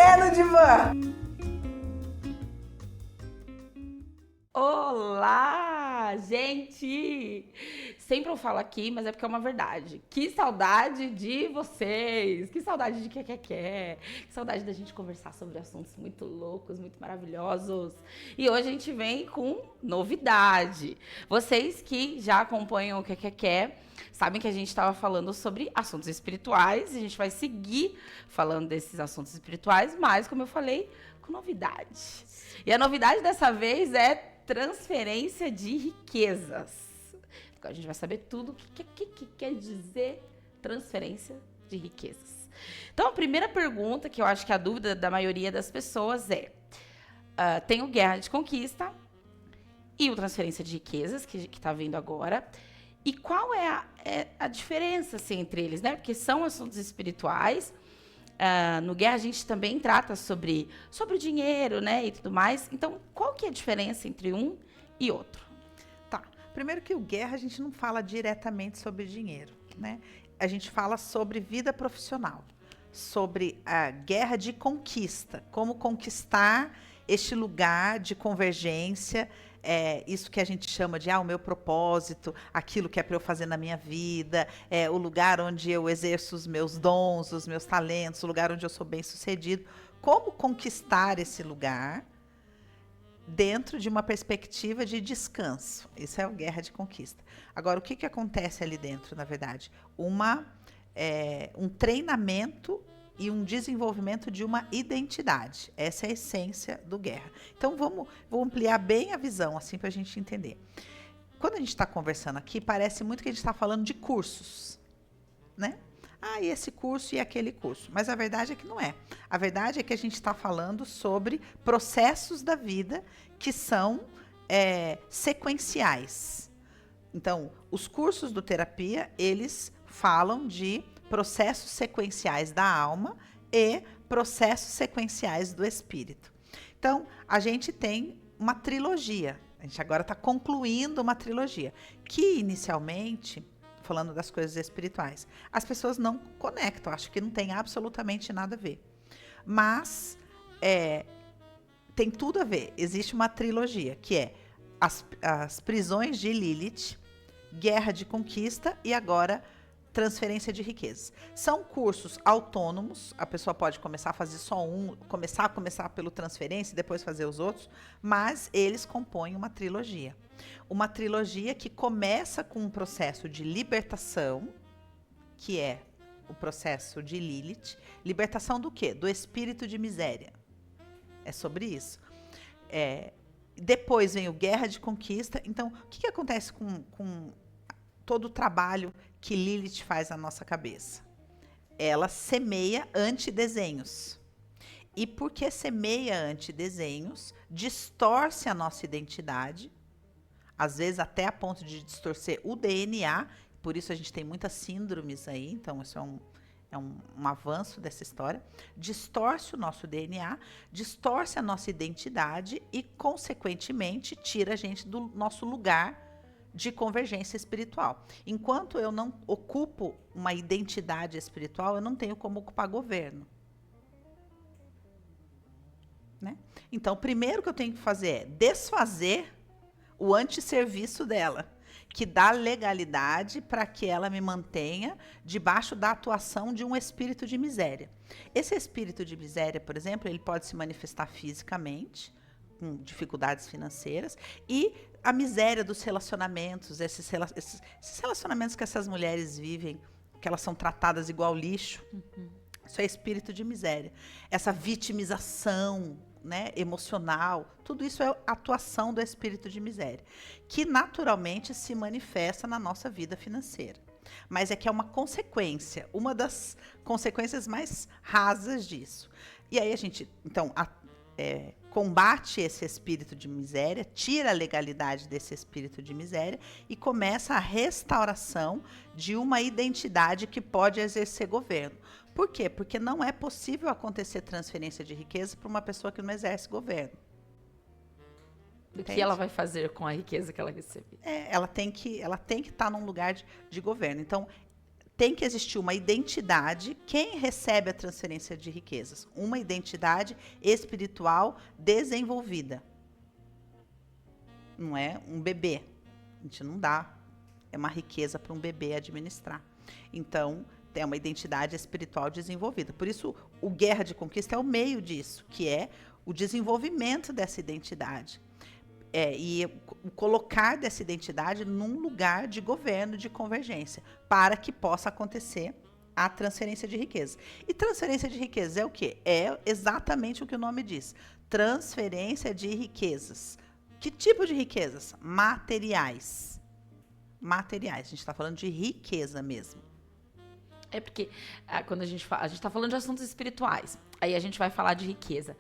Mulher no Divã! Olá, gente! Sempre eu falo aqui, mas é porque é uma verdade. Que saudade de vocês! Que saudade de que saudade da gente conversar sobre assuntos muito loucos, muito maravilhosos. E hoje a gente vem com novidade. Vocês que já acompanham o que sabem que a gente estava falando sobre assuntos espirituais. E a gente vai seguir falando desses assuntos espirituais, mas, como eu falei, com novidade. E a novidade dessa vez é transferência de riquezas. A gente vai saber tudo o que quer dizer transferência de riquezas. Então, a primeira pergunta, que eu acho que é a dúvida da maioria das pessoas é: tem o Guerra de Conquista e o transferência de riquezas, que está vindo agora. E qual é a diferença assim, entre eles, né? Porque são assuntos espirituais. No Guerra a gente também trata sobre o dinheiro, né, e tudo mais. Então, qual que é a diferença entre um e outro? Tá. Primeiro que o Guerra a gente não fala diretamente sobre dinheiro, né? A gente fala sobre vida profissional, sobre a guerra de conquista, como conquistar este lugar de convergência, isso que a gente chama de o meu propósito, aquilo que é para eu fazer na minha vida, o lugar onde eu exerço os meus dons, os meus talentos, o lugar onde eu sou bem-sucedido. Como conquistar esse lugar dentro de uma perspectiva de descanso. Isso é a guerra de conquista. Agora, o que acontece ali dentro, na verdade? Um treinamento e um desenvolvimento de uma identidade. Essa é a essência do Guerra. Então, vou ampliar bem a visão, assim, para a gente entender. Quando a gente está conversando aqui, parece muito que a gente está falando de cursos, né? E esse curso e aquele curso. Mas a verdade é que não é. A verdade é que a gente está falando sobre processos da vida que são sequenciais. Então, os cursos do terapia, eles falam de processos sequenciais da alma e processos sequenciais do espírito. Então, a gente tem uma trilogia. A gente agora está concluindo uma trilogia que, inicialmente, falando das coisas espirituais, as pessoas não conectam, acho que não tem absolutamente nada a ver. Mas tem tudo a ver. Existe uma trilogia, que é as prisões de Lilith, Guerra de Conquista e agora transferência de riquezas. São cursos autônomos, a pessoa pode começar a fazer só um, começar pelo transferência e depois fazer os outros, mas eles compõem uma trilogia. Uma trilogia que começa com um processo de libertação, que é o processo de Lilith. Libertação do quê? Do espírito de miséria. É sobre isso. Depois vem o Guerra de Conquista. Então, o que acontece com todo o trabalho que Lilith faz na nossa cabeça? Ela semeia antidesenhos. E porque semeia antidesenhos, distorce a nossa identidade, às vezes até a ponto de distorcer o DNA, por isso a gente tem muitas síndromes aí, então isso é um avanço dessa história. Distorce o nosso DNA, distorce a nossa identidade e, consequentemente, tira a gente do nosso lugar de convergência espiritual. Enquanto eu não ocupo uma identidade espiritual, eu não tenho como ocupar governo. Né? Então, o primeiro que eu tenho que fazer é desfazer o antisserviço dela, que dá legalidade para que ela me mantenha debaixo da atuação de um espírito de miséria. Esse espírito de miséria, por exemplo, ele pode se manifestar fisicamente, com dificuldades financeiras, e a miséria dos relacionamentos, esses relacionamentos que essas mulheres vivem, que elas são tratadas igual lixo, isso é espírito de miséria. Essa vitimização, né, emocional, tudo isso é atuação do espírito de miséria, que naturalmente se manifesta na nossa vida financeira. Mas é que é uma consequência, uma das consequências mais rasas disso. E aí a gente, então, combate esse espírito de miséria, tira a legalidade desse espírito de miséria e começa a restauração de uma identidade que pode exercer governo. Por quê? Porque não é possível acontecer transferência de riqueza para uma pessoa que não exerce governo. O que ela vai fazer com a riqueza que ela recebe? Ela tem que estar num lugar de governo. Então, tem que existir uma identidade. Quem recebe a transferência de riquezas? Uma identidade espiritual desenvolvida. Não é um bebê. A gente não dá. É uma riqueza para um bebê administrar. Então, tem uma identidade espiritual desenvolvida. Por isso, o Guerra de Conquista é o meio disso, que é o desenvolvimento dessa identidade. E o colocar dessa identidade num lugar de governo, de convergência, para que possa acontecer a transferência de riqueza. E transferência de riqueza é o quê? É exatamente o que o nome diz. Transferência de riquezas. Que tipo de riquezas? Materiais. Materiais. A gente está falando de riqueza mesmo. É porque quando a gente está falando de assuntos espirituais, aí a gente vai falar de riqueza.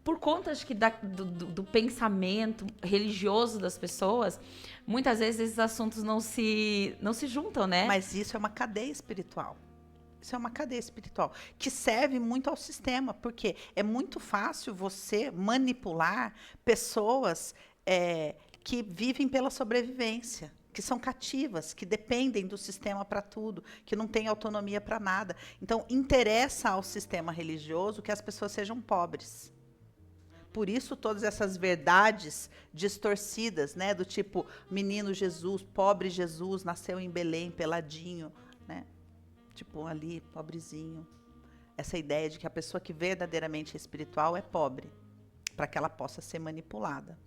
Por conta, acho que, do pensamento religioso das pessoas, muitas vezes esses assuntos não se juntam, né? Mas isso é uma cadeia espiritual. Isso é uma cadeia espiritual que serve muito ao sistema, porque é muito fácil você manipular pessoas que vivem pela sobrevivência, que são cativas, que dependem do sistema para tudo, que não têm autonomia para nada. Então, interessa ao sistema religioso que as pessoas sejam pobres. Por isso, todas essas verdades distorcidas, né? Do tipo, menino Jesus, pobre Jesus, nasceu em Belém, peladinho, né? Tipo, ali, pobrezinho. Essa ideia de que a pessoa que verdadeiramente é espiritual é pobre, para que ela possa ser manipulada.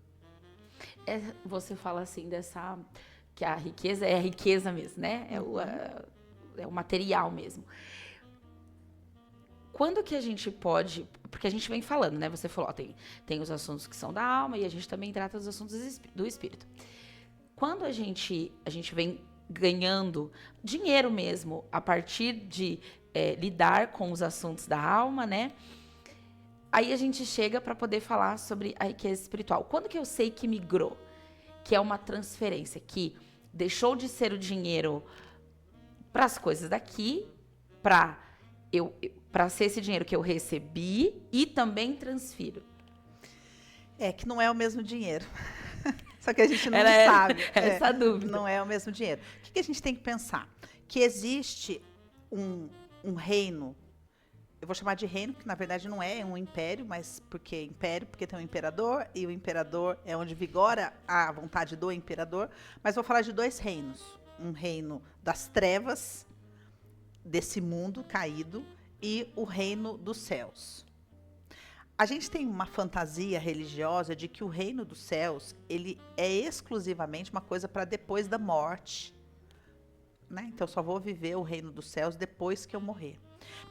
Você fala assim que a riqueza é a riqueza mesmo, né? É o material mesmo. Quando que a gente pode... Porque a gente vem falando, né? Você falou, tem os assuntos que são da alma e a gente também trata dos assuntos do espírito. Quando a gente vem ganhando dinheiro mesmo a partir de lidar com os assuntos da alma, né? Aí a gente chega para poder falar sobre a riqueza espiritual. Quando que eu sei que migrou? Que é uma transferência, que deixou de ser o dinheiro para as coisas daqui, para ser esse dinheiro que eu recebi e também transfiro. Que não é o mesmo dinheiro. Só que a gente não sabe. Essa dúvida. Não é o mesmo dinheiro. O que a gente tem que pensar? Que existe um reino, eu vou chamar de reino, que na verdade não é um império, mas porque tem um imperador, e o imperador é onde vigora a vontade do imperador, mas vou falar de dois reinos. Um reino das trevas, desse mundo caído, e o reino dos céus. A gente tem uma fantasia religiosa de que o reino dos céus, ele é exclusivamente uma coisa para depois da morte, né? Então, eu só vou viver o reino dos céus depois que eu morrer.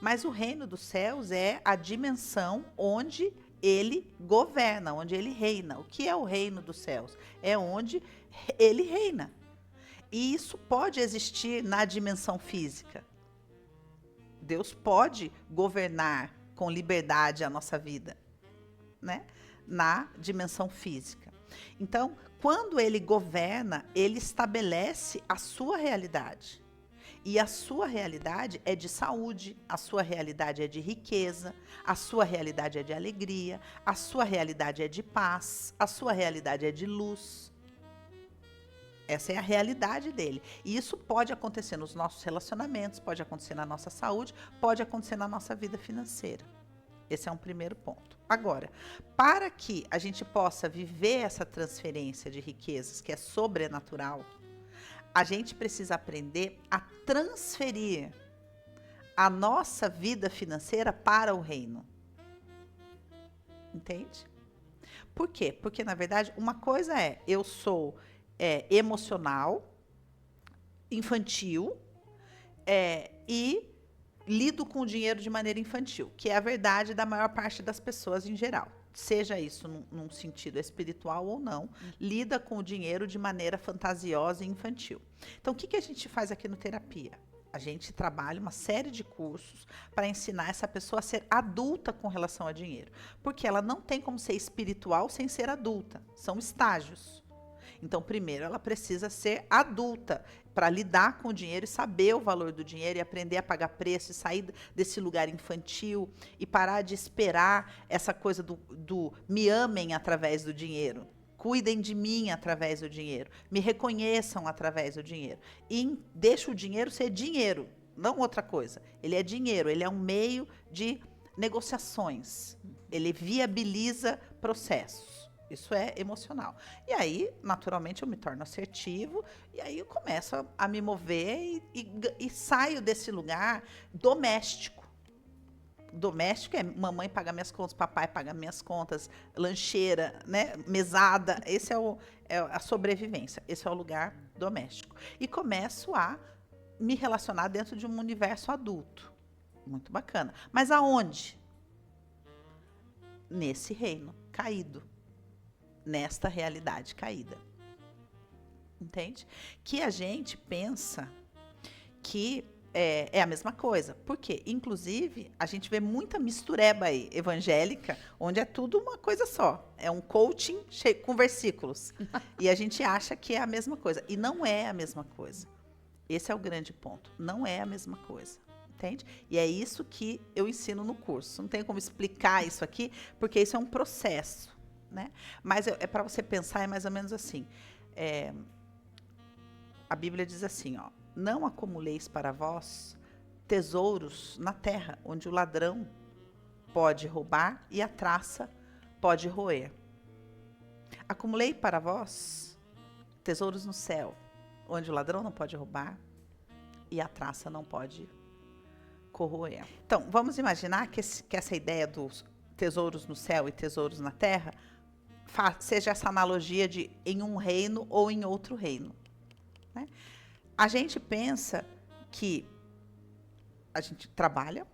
Mas o reino dos céus é a dimensão onde ele governa, onde ele reina. O que é o reino dos céus? É onde ele reina. E isso pode existir na dimensão física. Deus pode governar com liberdade a nossa vida, né? Na dimensão física. Então, quando ele governa, ele estabelece a sua realidade. E a sua realidade é de saúde, a sua realidade é de riqueza, a sua realidade é de alegria, a sua realidade é de paz, a sua realidade é de luz. Essa é a realidade dele. E isso pode acontecer nos nossos relacionamentos, pode acontecer na nossa saúde, pode acontecer na nossa vida financeira. Esse é um primeiro ponto. Agora, para que a gente possa viver essa transferência de riquezas, que é sobrenatural, a gente precisa aprender a transferir a nossa vida financeira para o reino. Entende? Por quê? Porque, na verdade, uma coisa eu sou emocional, infantil, e lido com o dinheiro de maneira infantil, que é a verdade da maior parte das pessoas em geral. Seja isso num sentido espiritual ou não, lida com o dinheiro de maneira fantasiosa e infantil. Então, o que a gente faz aqui no Terapia? A gente trabalha uma série de cursos para ensinar essa pessoa a ser adulta com relação a dinheiro. Porque ela não tem como ser espiritual sem ser adulta. São estágios. Então, primeiro, ela precisa ser adulta para lidar com o dinheiro e saber o valor do dinheiro e aprender a pagar preço e sair desse lugar infantil e parar de esperar essa coisa do me amem através do dinheiro. Cuidem de mim através do dinheiro. Me reconheçam através do dinheiro. E deixa o dinheiro ser dinheiro, não outra coisa. Ele é dinheiro, ele é um meio de negociações. Ele viabiliza processos. Isso é emocional. E aí, naturalmente, eu me torno assertivo e aí eu começo a me mover e saio desse lugar doméstico. Doméstico é mamãe paga minhas contas, papai paga minhas contas, lancheira, né, mesada. Esse é a sobrevivência. Esse é o lugar doméstico. E começo a me relacionar dentro de um universo adulto. Muito bacana. Mas aonde? Nesse reino caído. Nesta realidade caída. Entende? Que a gente pensa que é a mesma coisa. Por quê? Inclusive, a gente vê muita mistureba aí, evangélica, onde é tudo uma coisa só. É um coaching com versículos. E a gente acha que é a mesma coisa. E não é a mesma coisa. Esse é o grande ponto. Não é a mesma coisa. Entende? E é isso que eu ensino no curso. Não tem como explicar isso aqui, porque isso é um processo. Né? Mas é para você pensar, é mais ou menos assim. A Bíblia diz assim, ó. Não acumuleis para vós tesouros na terra, onde o ladrão pode roubar e a traça pode roer. Acumulei para vós tesouros no céu, onde o ladrão não pode roubar e a traça não pode corroer. Então, vamos imaginar que essa ideia dos tesouros no céu e tesouros na terra seja essa analogia de em um reino ou em outro reino. Né? A gente pensa que a gente trabalha,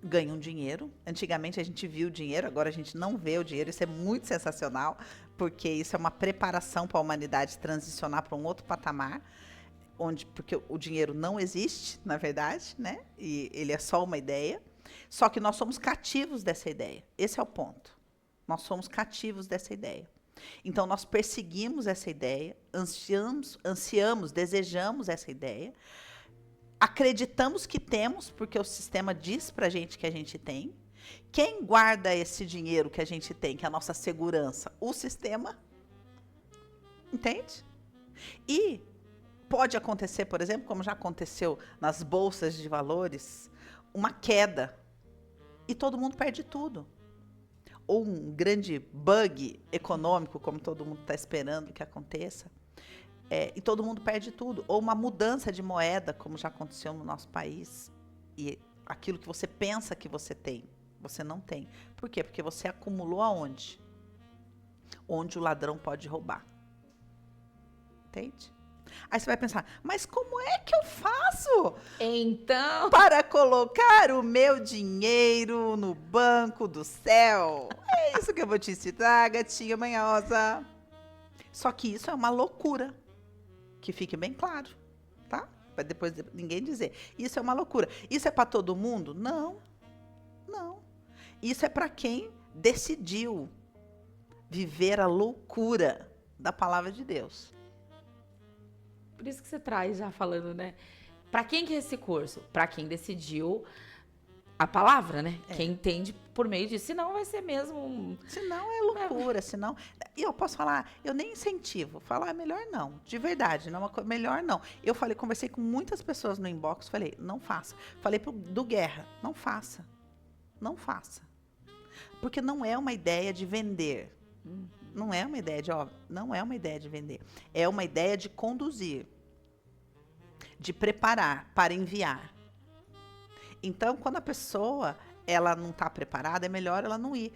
ganha um dinheiro. Antigamente a gente viu o dinheiro, agora a gente não vê o dinheiro. Isso é muito sensacional, porque isso é uma preparação para a humanidade transicionar para um outro patamar, porque o dinheiro não existe, na verdade, né? E ele é só uma ideia. Só que nós somos cativos dessa ideia. Esse é o ponto. Nós somos cativos dessa ideia. Então, nós perseguimos essa ideia, ansiamos, desejamos essa ideia, acreditamos que temos, porque o sistema diz pra gente que a gente tem. Quem guarda esse dinheiro que a gente tem, que é a nossa segurança? O sistema. Entende? E pode acontecer, por exemplo, como já aconteceu nas bolsas de valores, uma queda. E todo mundo perde tudo. Ou um grande bug econômico, como todo mundo está esperando que aconteça, e todo mundo perde tudo. Ou uma mudança de moeda, como já aconteceu no nosso país, e aquilo que você pensa que você tem, você não tem. Por quê? Porque você acumulou aonde? Onde o ladrão pode roubar. Entende? Aí você vai pensar, mas como é que eu faço? Então, Para colocar o meu dinheiro no banco do céu. É isso que eu vou te ensinar, gatinha manhosa. Só que isso é uma loucura. Que fique bem claro, tá? Para depois ninguém dizer. Isso é uma loucura. Isso é para todo mundo? Não. Não. Isso é para quem decidiu viver a loucura da palavra de Deus. por isso que você traz já falando, né? Pra quem que é esse curso? Pra quem decidiu a palavra, né? Quem entende por meio disso. Senão vai ser mesmo... Senão é loucura, senão... E eu posso falar, eu nem incentivo. Falar melhor não, de verdade. Não, melhor não. Eu conversei com muitas pessoas no inbox, falei, não faça. Falei do Guerra, não faça. Não faça. Porque não é uma ideia de vender. Não é uma ideia de, não é uma ideia de vender. É uma ideia de conduzir. De preparar para enviar. Então, quando a pessoa ela não está preparada, é melhor ela não ir.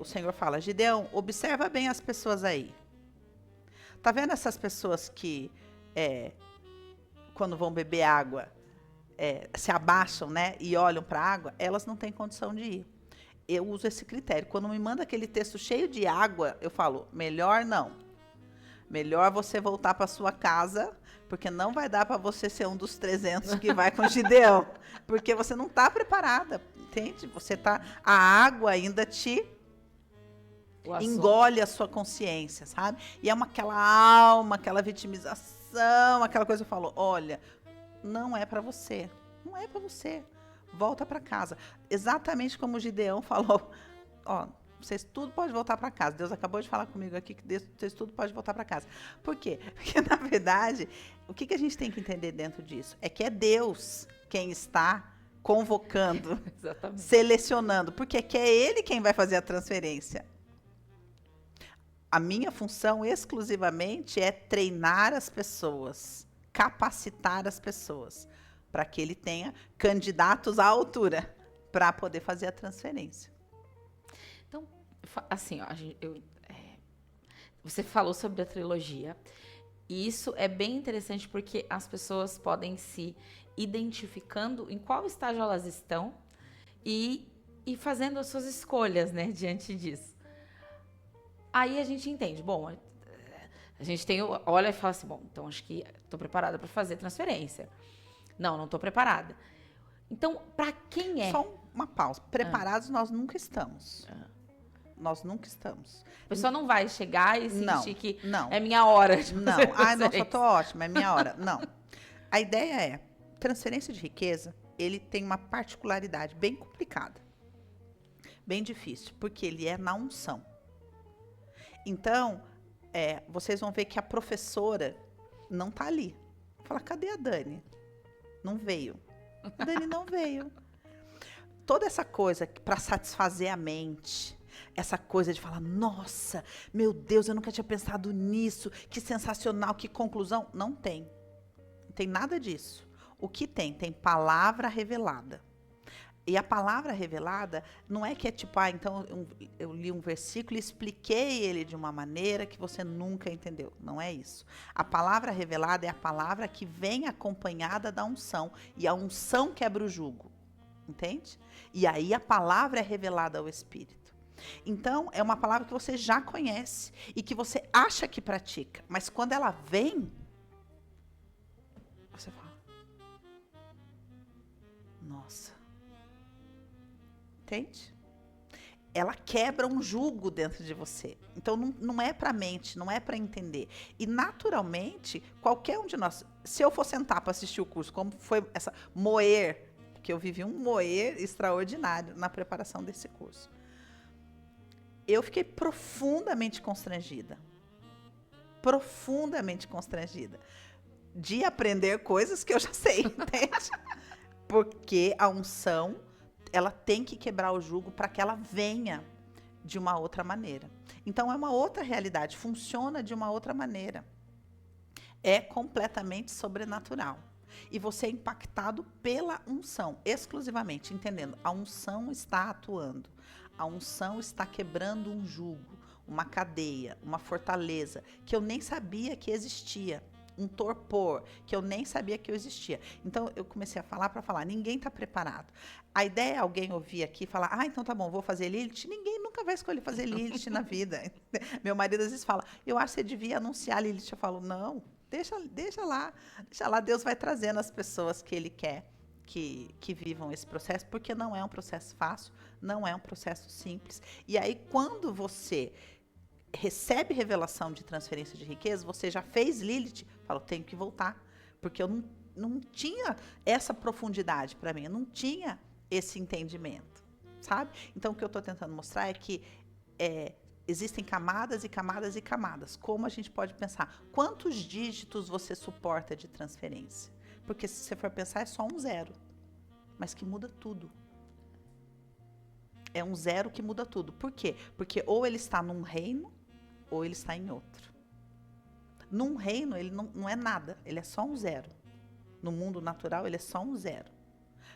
O Senhor fala, Gideão, observa bem as pessoas aí. Tá vendo essas pessoas que, quando vão beber água, se abaixam, né, e olham para a água? Elas não têm condição de ir. Eu uso esse critério. Quando me manda aquele texto cheio de água, eu falo, melhor não. Melhor você voltar para sua casa, porque não vai dar para você ser um dos 300 que vai com Gideão. Porque você não está preparada, entende? A água ainda te engole a sua consciência, sabe? E é aquela alma, aquela vitimização, aquela coisa que eu falo, olha, não é para você. Não é para você. Volta para casa. Exatamente como o Gideão falou, vocês tudo pode voltar para casa. Deus acabou de falar comigo aqui que vocês tudo pode voltar para casa. Por quê? Porque, na verdade, o que a gente tem que entender dentro disso? É que é Deus quem está convocando, selecionando, porque é que é Ele quem vai fazer a transferência. A minha função exclusivamente é treinar as pessoas, capacitar as pessoas, para que ele tenha candidatos à altura para poder fazer a transferência. Então, assim, ó, você falou sobre a trilogia, e isso é bem interessante porque as pessoas podem se identificando em qual estágio elas estão e fazendo as suas escolhas, né, diante disso. Aí a gente entende, bom, a gente olha e fala assim, bom, então acho que estou preparada para fazer transferência. Não estou preparada. Então, para quem é? Só uma pausa. Preparados nós nunca estamos. Nós nunca estamos. A pessoa não vai chegar e sentir que não. É minha hora de não. fazer Ai, nossa, eu tô ótima, é minha hora. Não. A ideia é, transferência de riqueza, ele tem uma particularidade bem complicada. Bem difícil, porque ele é na unção. Então, vocês vão ver que a professora não tá ali. Fala, cadê a Dani? Não veio. A Dani não veio. Toda essa coisa para satisfazer a mente, essa coisa de falar, nossa, meu Deus, eu nunca tinha pensado nisso, que sensacional, que conclusão. Não tem. Não tem nada disso. O que tem? Tem palavra revelada. E a palavra revelada não é que é tipo, então eu li um versículo e expliquei ele de uma maneira que você nunca entendeu. Não é isso. A palavra revelada é a palavra que vem acompanhada da unção. E a unção quebra o jugo. Entende? E aí a palavra é revelada ao Espírito. Então, é uma palavra que você já conhece e que você acha que pratica. Mas quando ela vem, você fala, nossa. Entende? Ela quebra um jugo dentro de você. Então, não é para a mente, não é para entender. E, naturalmente, qualquer um de nós, se eu for sentar para assistir o curso, como foi essa moer, porque eu vivi um moer extraordinário na preparação desse curso, eu fiquei profundamente constrangida. Profundamente constrangida. De aprender coisas que eu já sei, entende? Porque a unção, ela tem que quebrar o jugo para que ela venha de uma outra maneira. Então, é uma outra realidade, funciona de uma outra maneira. É completamente sobrenatural. E você é impactado pela unção, exclusivamente, entendendo, a unção está atuando, a unção está quebrando um jugo, uma cadeia, uma fortaleza, que eu nem sabia que existia. Um torpor, que eu nem sabia que eu existia. Então, eu comecei a falar para falar, ninguém está preparado. A ideia é alguém ouvir aqui e falar, então tá bom, vou fazer Lilith. Ninguém nunca vai escolher fazer Lilith na vida. Meu marido às vezes fala, eu acho que você devia anunciar Lilith. Eu falo, não, deixa lá, Deus vai trazendo as pessoas que Ele quer que vivam esse processo, porque não é um processo fácil, não é um processo simples. E aí, quando você recebe revelação de transferência de riqueza, você já fez Lilith, fala, tenho que voltar, porque eu não tinha essa profundidade para mim, eu não tinha esse entendimento, sabe? Então, o que eu estou tentando mostrar é que existem camadas e camadas e camadas. Como a gente pode pensar? Quantos dígitos você suporta de transferência? Porque se você for pensar, é só um zero, mas que muda tudo. É um zero que muda tudo. Por quê? Porque ou ele está num reino, ou ele está em outro. Num reino, ele não é nada, ele é só um zero. No mundo natural, ele é só um zero.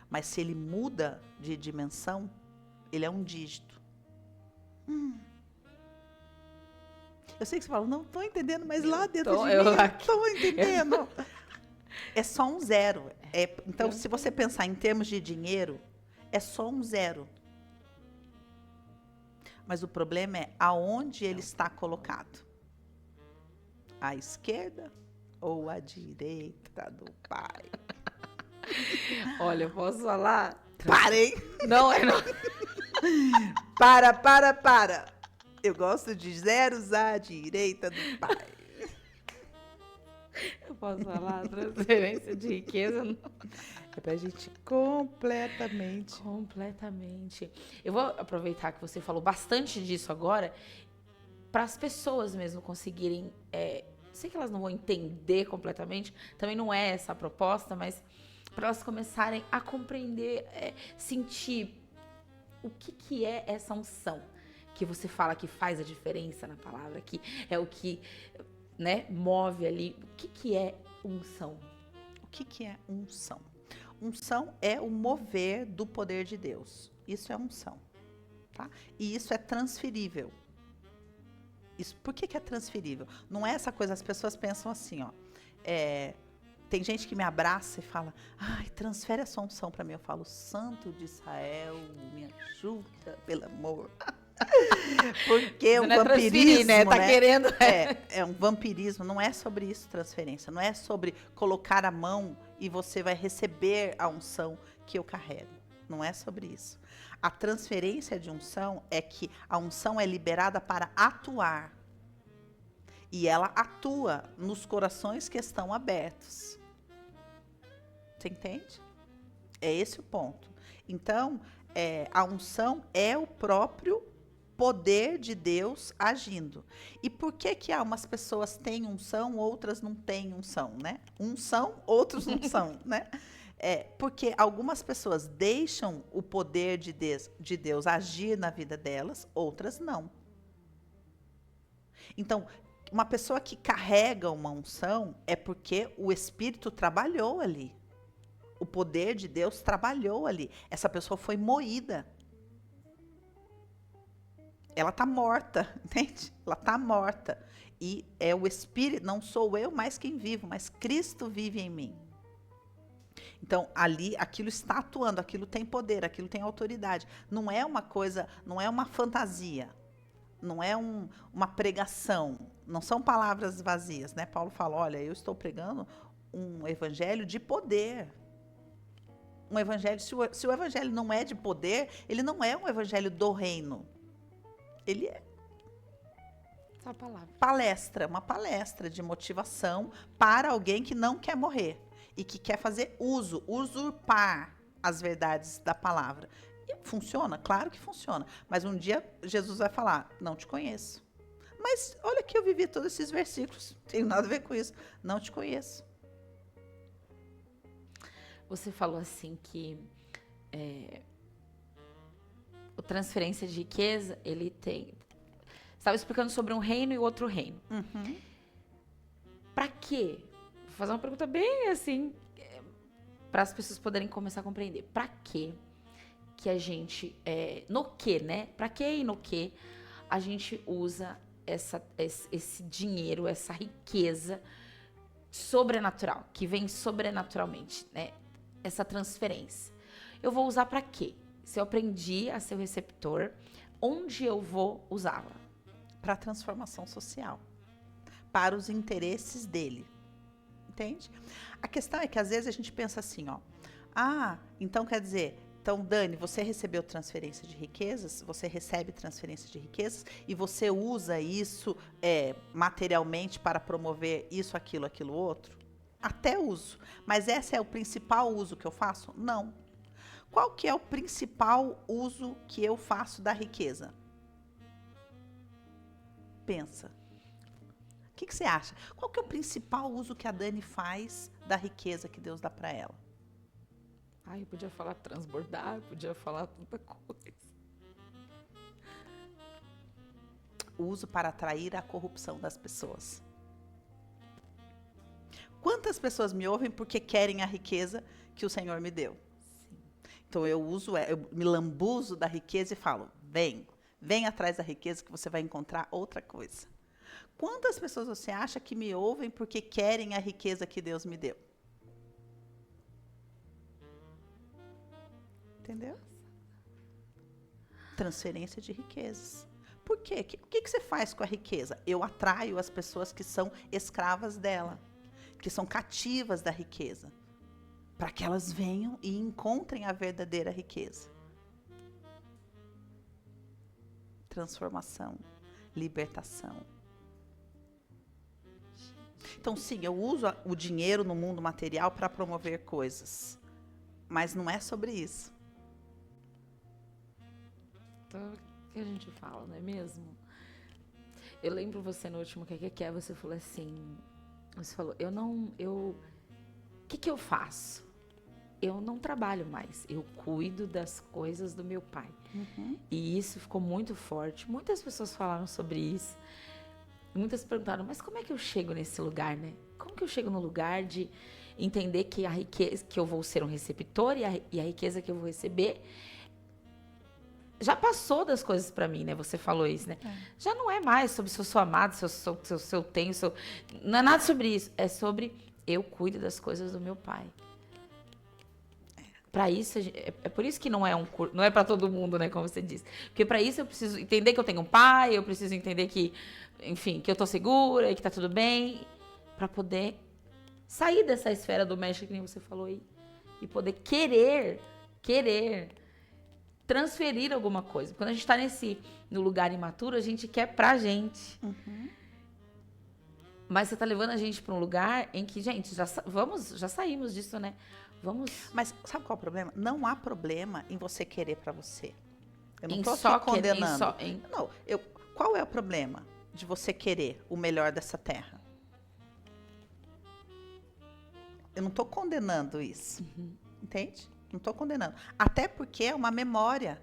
Mas se ele muda de dimensão, ele é um dígito. Eu sei que você fala, não estou entendendo, mas lá dentro de mim eu estou entendendo. É só um zero. Então, se você pensar em termos de dinheiro, é só um zero. Mas o problema é aonde ele está colocado. À esquerda ou à direita do Pai? Olha, eu posso falar? Parem! Não. Para! Eu gosto de zeros à direita do Pai. posso falar? Transferência de riqueza? Não. É pra gente completamente. Completamente. Eu vou aproveitar que você falou bastante disso agora, para as pessoas mesmo conseguirem. Sei que elas não vão entender completamente, também não é essa a proposta, mas para elas começarem a compreender, sentir o que é essa unção que você fala que faz a diferença na palavra, que é o que, né, move ali. O que é unção? O que é unção? Unção é o mover do poder de Deus. Isso é unção, tá? E isso é transferível. Isso, por que é transferível? Não é essa coisa, as pessoas pensam assim, ó. Tem gente que me abraça e fala, ai, transfere a sua unção para mim. Eu falo, Santo de Israel, me ajuda, pelo amor. Porque o vampirismo, né? Tá querendo. É um vampirismo, não é sobre isso transferência, não é sobre colocar a mão e você vai receber a unção que eu carrego. Não é sobre isso. A transferência de unção é que a unção é liberada para atuar. E ela atua nos corações que estão abertos. Você entende? É esse o ponto. Então, a unção é o próprio poder de Deus agindo. E por que umas pessoas têm unção, outras não têm unção, né? Uns são, outros não são, né? Porque algumas pessoas deixam o poder de Deus agir na vida delas, outras não. Então, uma pessoa que carrega uma unção é porque o Espírito trabalhou ali. O poder de Deus trabalhou ali. Essa pessoa foi moída. Ela está morta, entende? Ela está morta. E é o Espírito, não sou eu mais quem vivo, mas Cristo vive em mim. Então, ali, aquilo está atuando, aquilo tem poder, aquilo tem autoridade. Não é uma coisa, não é uma fantasia, não é uma pregação, não são palavras vazias, né? Paulo fala, olha, eu estou pregando um evangelho de poder. Um evangelho, se o evangelho não é de poder, ele não é um evangelho do reino. Ele é Só a palavra. uma palestra de motivação para alguém que não quer morrer e que quer fazer usurpar as verdades da palavra. E funciona? Claro que funciona. Mas um dia Jesus vai falar, não te conheço. Mas olha que eu vivi todos esses versículos, não tem nada a ver com isso. Não te conheço. Você falou assim que o transferência de riqueza, ele tem... Estava explicando sobre um reino e outro reino. Uhum. Para quê? Vou fazer uma pergunta bem assim, para as pessoas poderem começar a compreender. Para quê que a gente... no que, né? Para que e no que a gente usa esse dinheiro, essa riqueza sobrenatural, que vem sobrenaturalmente, né? Essa transferência. Eu vou usar para quê? Se eu aprendi a ser o receptor, onde eu vou usá-la? Para a transformação social, para os interesses dele, entende? A questão é que às vezes a gente pensa assim, ó, então quer dizer, então Dani, você recebeu transferência de riquezas, você recebe transferência de riquezas e você usa isso materialmente para promover isso, aquilo, outro? Até uso, mas esse é o principal uso que eu faço? Não. Qual que é o principal uso que eu faço da riqueza? Pensa. O que você acha? Qual que é o principal uso que a Dani faz da riqueza que Deus dá para ela? Eu podia falar transbordar, eu podia falar tanta coisa. Uso para atrair a corrupção das pessoas. Quantas pessoas me ouvem porque querem a riqueza que o Senhor me deu? Sim. Então eu me lambuzo da riqueza e falo, vem atrás da riqueza que você vai encontrar outra coisa. Quantas pessoas você acha que me ouvem porque querem a riqueza que Deus me deu? Entendeu? Transferência de riquezas. Por quê? O que você faz com a riqueza? Eu atraio as pessoas que são escravas dela, que são cativas da riqueza, para que elas venham e encontrem a verdadeira riqueza. Transformação, libertação. Então, sim, eu uso o dinheiro no mundo material para promover coisas. Mas não é sobre isso. Então, o que a gente fala, não é mesmo? Eu lembro você no último que é, você falou assim, você falou, o que eu faço? Eu não trabalho mais, eu cuido das coisas do meu pai. E isso ficou muito forte. Muitas pessoas falaram sobre isso. Muitas perguntaram, mas como é que eu chego nesse lugar, né? Como que eu chego no lugar de entender que a riqueza, que eu vou ser um receptor e a riqueza que eu vou receber já passou das coisas para mim, né? Você falou isso, né? Já não é mais sobre se eu sou amado, se eu tenho, não é nada sobre isso. É sobre eu cuido das coisas do meu pai. Para isso, é por isso que não é para todo mundo, né, como você disse. Porque para isso eu preciso entender que eu tenho um pai, eu preciso entender que, enfim, que eu tô segura e que tá tudo bem, para poder sair dessa esfera doméstica que nem você falou aí e poder querer transferir alguma coisa. Quando a gente tá no lugar imaturo, a gente quer pra gente. Mas você tá levando a gente para um lugar em que, gente, já saímos disso, né? Vamos. Mas sabe qual é o problema? Não há problema em você querer para você. Eu não Em estou só aqui condenando. Não, qual é o problema de você querer o melhor dessa terra? Eu não estou condenando isso. Entende? Não estou condenando. Até porque é uma memória.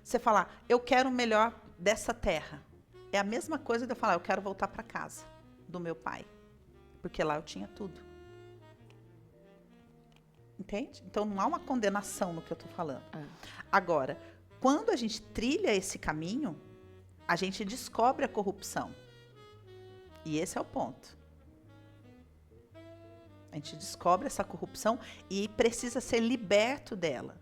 Você falar, eu quero o melhor dessa terra. É a mesma coisa de eu falar, eu quero voltar para casa do meu pai. Porque lá eu tinha tudo. Entende? Então não há uma condenação no que eu estou falando. Agora, quando a gente trilha esse caminho, a gente descobre a corrupção. E esse é o ponto. A gente descobre essa corrupção e precisa ser liberto dela.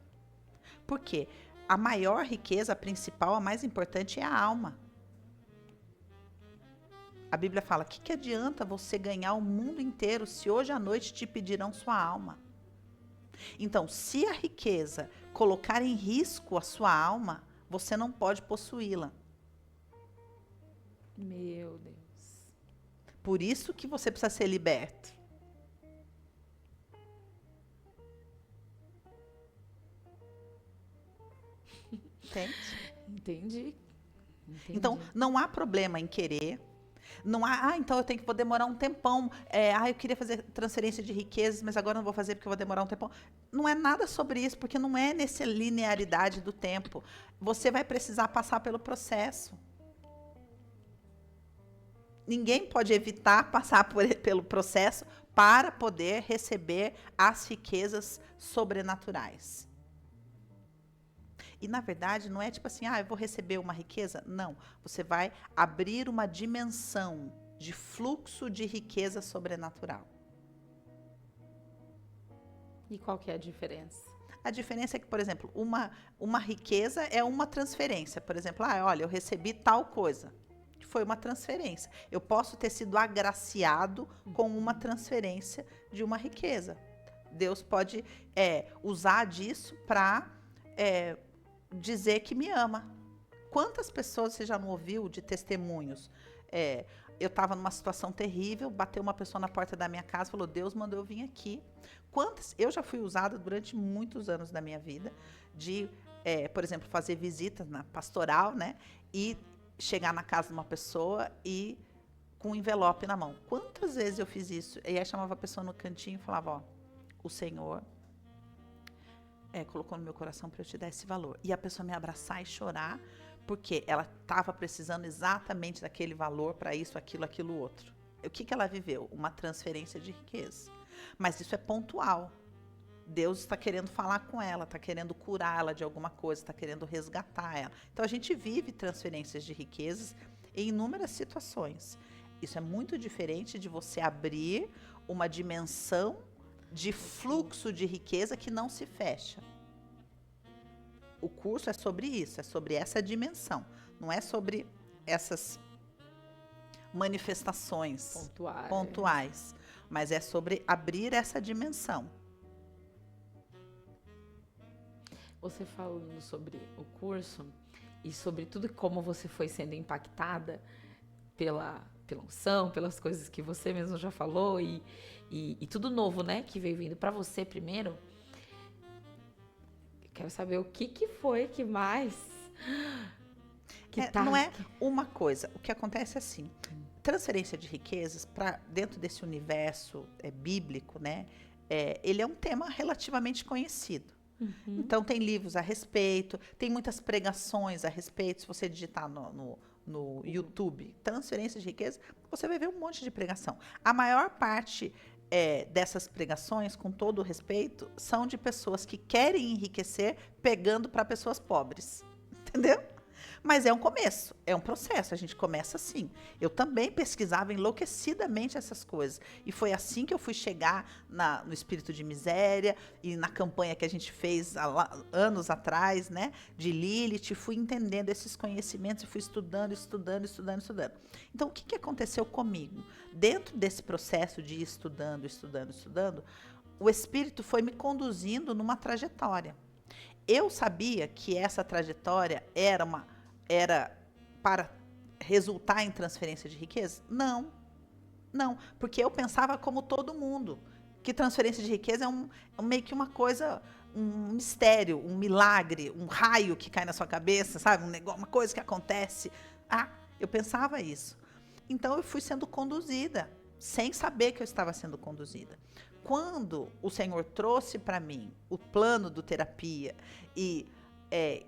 Por quê? A maior riqueza, a principal, a mais importante é a alma. A Bíblia fala, o que adianta você ganhar o mundo inteiro se hoje à noite te pedirão sua alma? Então, se a riqueza colocar em risco a sua alma, você não pode possuí-la. Meu Deus. Por isso que você precisa ser liberto. Entende? Entendi. Então, não há problema em querer. Não há, então vou demorar um tempão. Eu queria fazer transferência de riquezas, mas agora não vou fazer porque eu vou demorar um tempão. Não é nada sobre isso, porque não é nessa linearidade do tempo. Você vai precisar passar pelo processo. Ninguém pode evitar passar pelo processo para poder receber as riquezas sobrenaturais. E, na verdade, não é tipo assim, eu vou receber uma riqueza. Não, você vai abrir uma dimensão de fluxo de riqueza sobrenatural. E qual que é a diferença? A diferença é que, por exemplo, uma riqueza é uma transferência. Por exemplo, olha, eu recebi tal coisa. Que foi uma transferência. Eu posso ter sido agraciado com uma transferência de uma riqueza. Deus pode usar disso para dizer que me ama. Quantas pessoas você já não ouviu de testemunhos? Eu estava numa situação terrível, bateu uma pessoa na porta da minha casa, falou, Deus mandou eu vir aqui. Eu já fui usada durante muitos anos da minha vida de, por exemplo, fazer visitas na pastoral, né? E chegar na casa de uma pessoa e com um envelope na mão. Quantas vezes eu fiz isso? E aí chamava a pessoa no cantinho e falava, o Senhor colocou no meu coração para eu te dar esse valor. E a pessoa me abraçar e chorar, porque ela estava precisando exatamente daquele valor para isso, aquilo, outro. O que ela viveu? Uma transferência de riqueza. Mas isso é pontual. Deus está querendo falar com ela, está querendo curá-la de alguma coisa, está querendo resgatar ela. Então a gente vive transferências de riquezas em inúmeras situações. Isso é muito diferente de você abrir uma dimensão de fluxo de riqueza que não se fecha. O curso é sobre isso, é sobre essa dimensão. Não é sobre essas manifestações pontuais, mas é sobre abrir essa dimensão. Você falando sobre o curso e sobre tudo como você foi sendo impactada pela unção, pelas coisas que você mesmo já falou e tudo novo, né, que veio vindo para você primeiro. Quero saber o que foi que mais Não é uma coisa. O que acontece é assim, transferência de riquezas para dentro desse universo bíblico, né? Ele é um tema relativamente conhecido. Então tem livros a respeito, tem muitas pregações a respeito. Se você digitar no YouTube, transferência de riqueza, você vai ver um monte de pregação. A maior parte dessas pregações, com todo o respeito, são de pessoas que querem enriquecer pegando para pessoas pobres. Entendeu? Mas é um começo, é um processo, a gente começa assim. Eu também pesquisava enlouquecidamente essas coisas. E foi assim que eu fui chegar no Espírito de Miséria e na campanha que a gente fez anos atrás, né, de Lilith, fui entendendo esses conhecimentos e fui estudando. Então, o que aconteceu comigo? Dentro desse processo de ir estudando, o Espírito foi me conduzindo numa trajetória. Eu sabia que essa trajetória era para resultar em transferência de riqueza? Não, porque eu pensava como todo mundo, que transferência de riqueza é meio que uma coisa, um mistério, um milagre, um raio que cai na sua cabeça, sabe? Uma coisa que acontece. Eu pensava isso. Então eu fui sendo conduzida, sem saber que eu estava sendo conduzida. Quando o Senhor trouxe para mim o plano do terapia e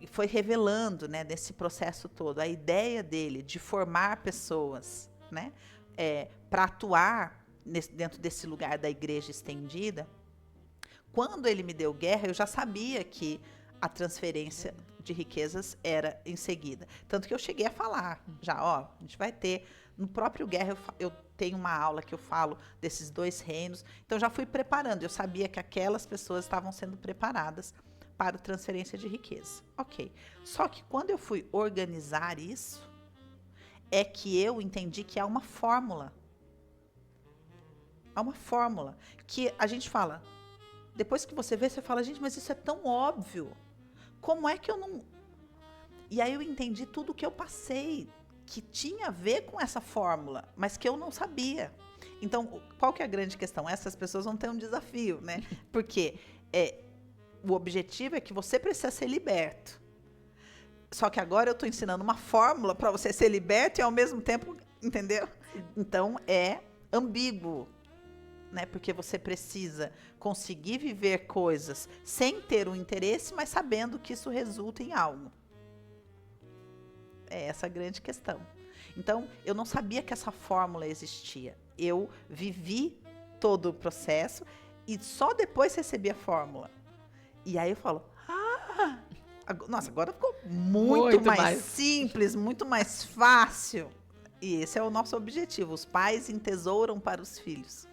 foi revelando, né, nesse processo todo, a ideia dele de formar pessoas, né, para atuar dentro desse lugar da igreja estendida, quando ele me deu guerra, eu já sabia que a transferência de riquezas era em seguida. Tanto que eu cheguei a falar, a gente vai ter, no próprio guerra eu tenho uma aula que eu falo desses 2 reinos, então já fui preparando, eu sabia que aquelas pessoas estavam sendo preparadas para a transferência de riqueza. Ok. Só que quando eu fui organizar isso, é que eu entendi que há uma fórmula. Há uma fórmula que a gente fala, depois que você vê, você fala, gente, mas isso é tão óbvio. Como é que eu não... E aí eu entendi tudo o que eu passei, que tinha a ver com essa fórmula, mas que eu não sabia. Então, qual que é a grande questão? Essas pessoas vão ter um desafio, né? Porque o objetivo é que você precisa ser liberto. Só que agora eu estou ensinando uma fórmula para você ser liberto e ao mesmo tempo, entendeu? Então é ambíguo, né? Porque você precisa conseguir viver coisas sem ter um interesse, mas sabendo que isso resulta em algo. É essa a grande questão. Então, eu não sabia que essa fórmula existia. Eu vivi todo o processo e só depois recebi a fórmula. E aí eu falo, nossa, agora ficou muito mais simples, muito mais fácil. E esse é o nosso objetivo. Os pais entesouram para os filhos,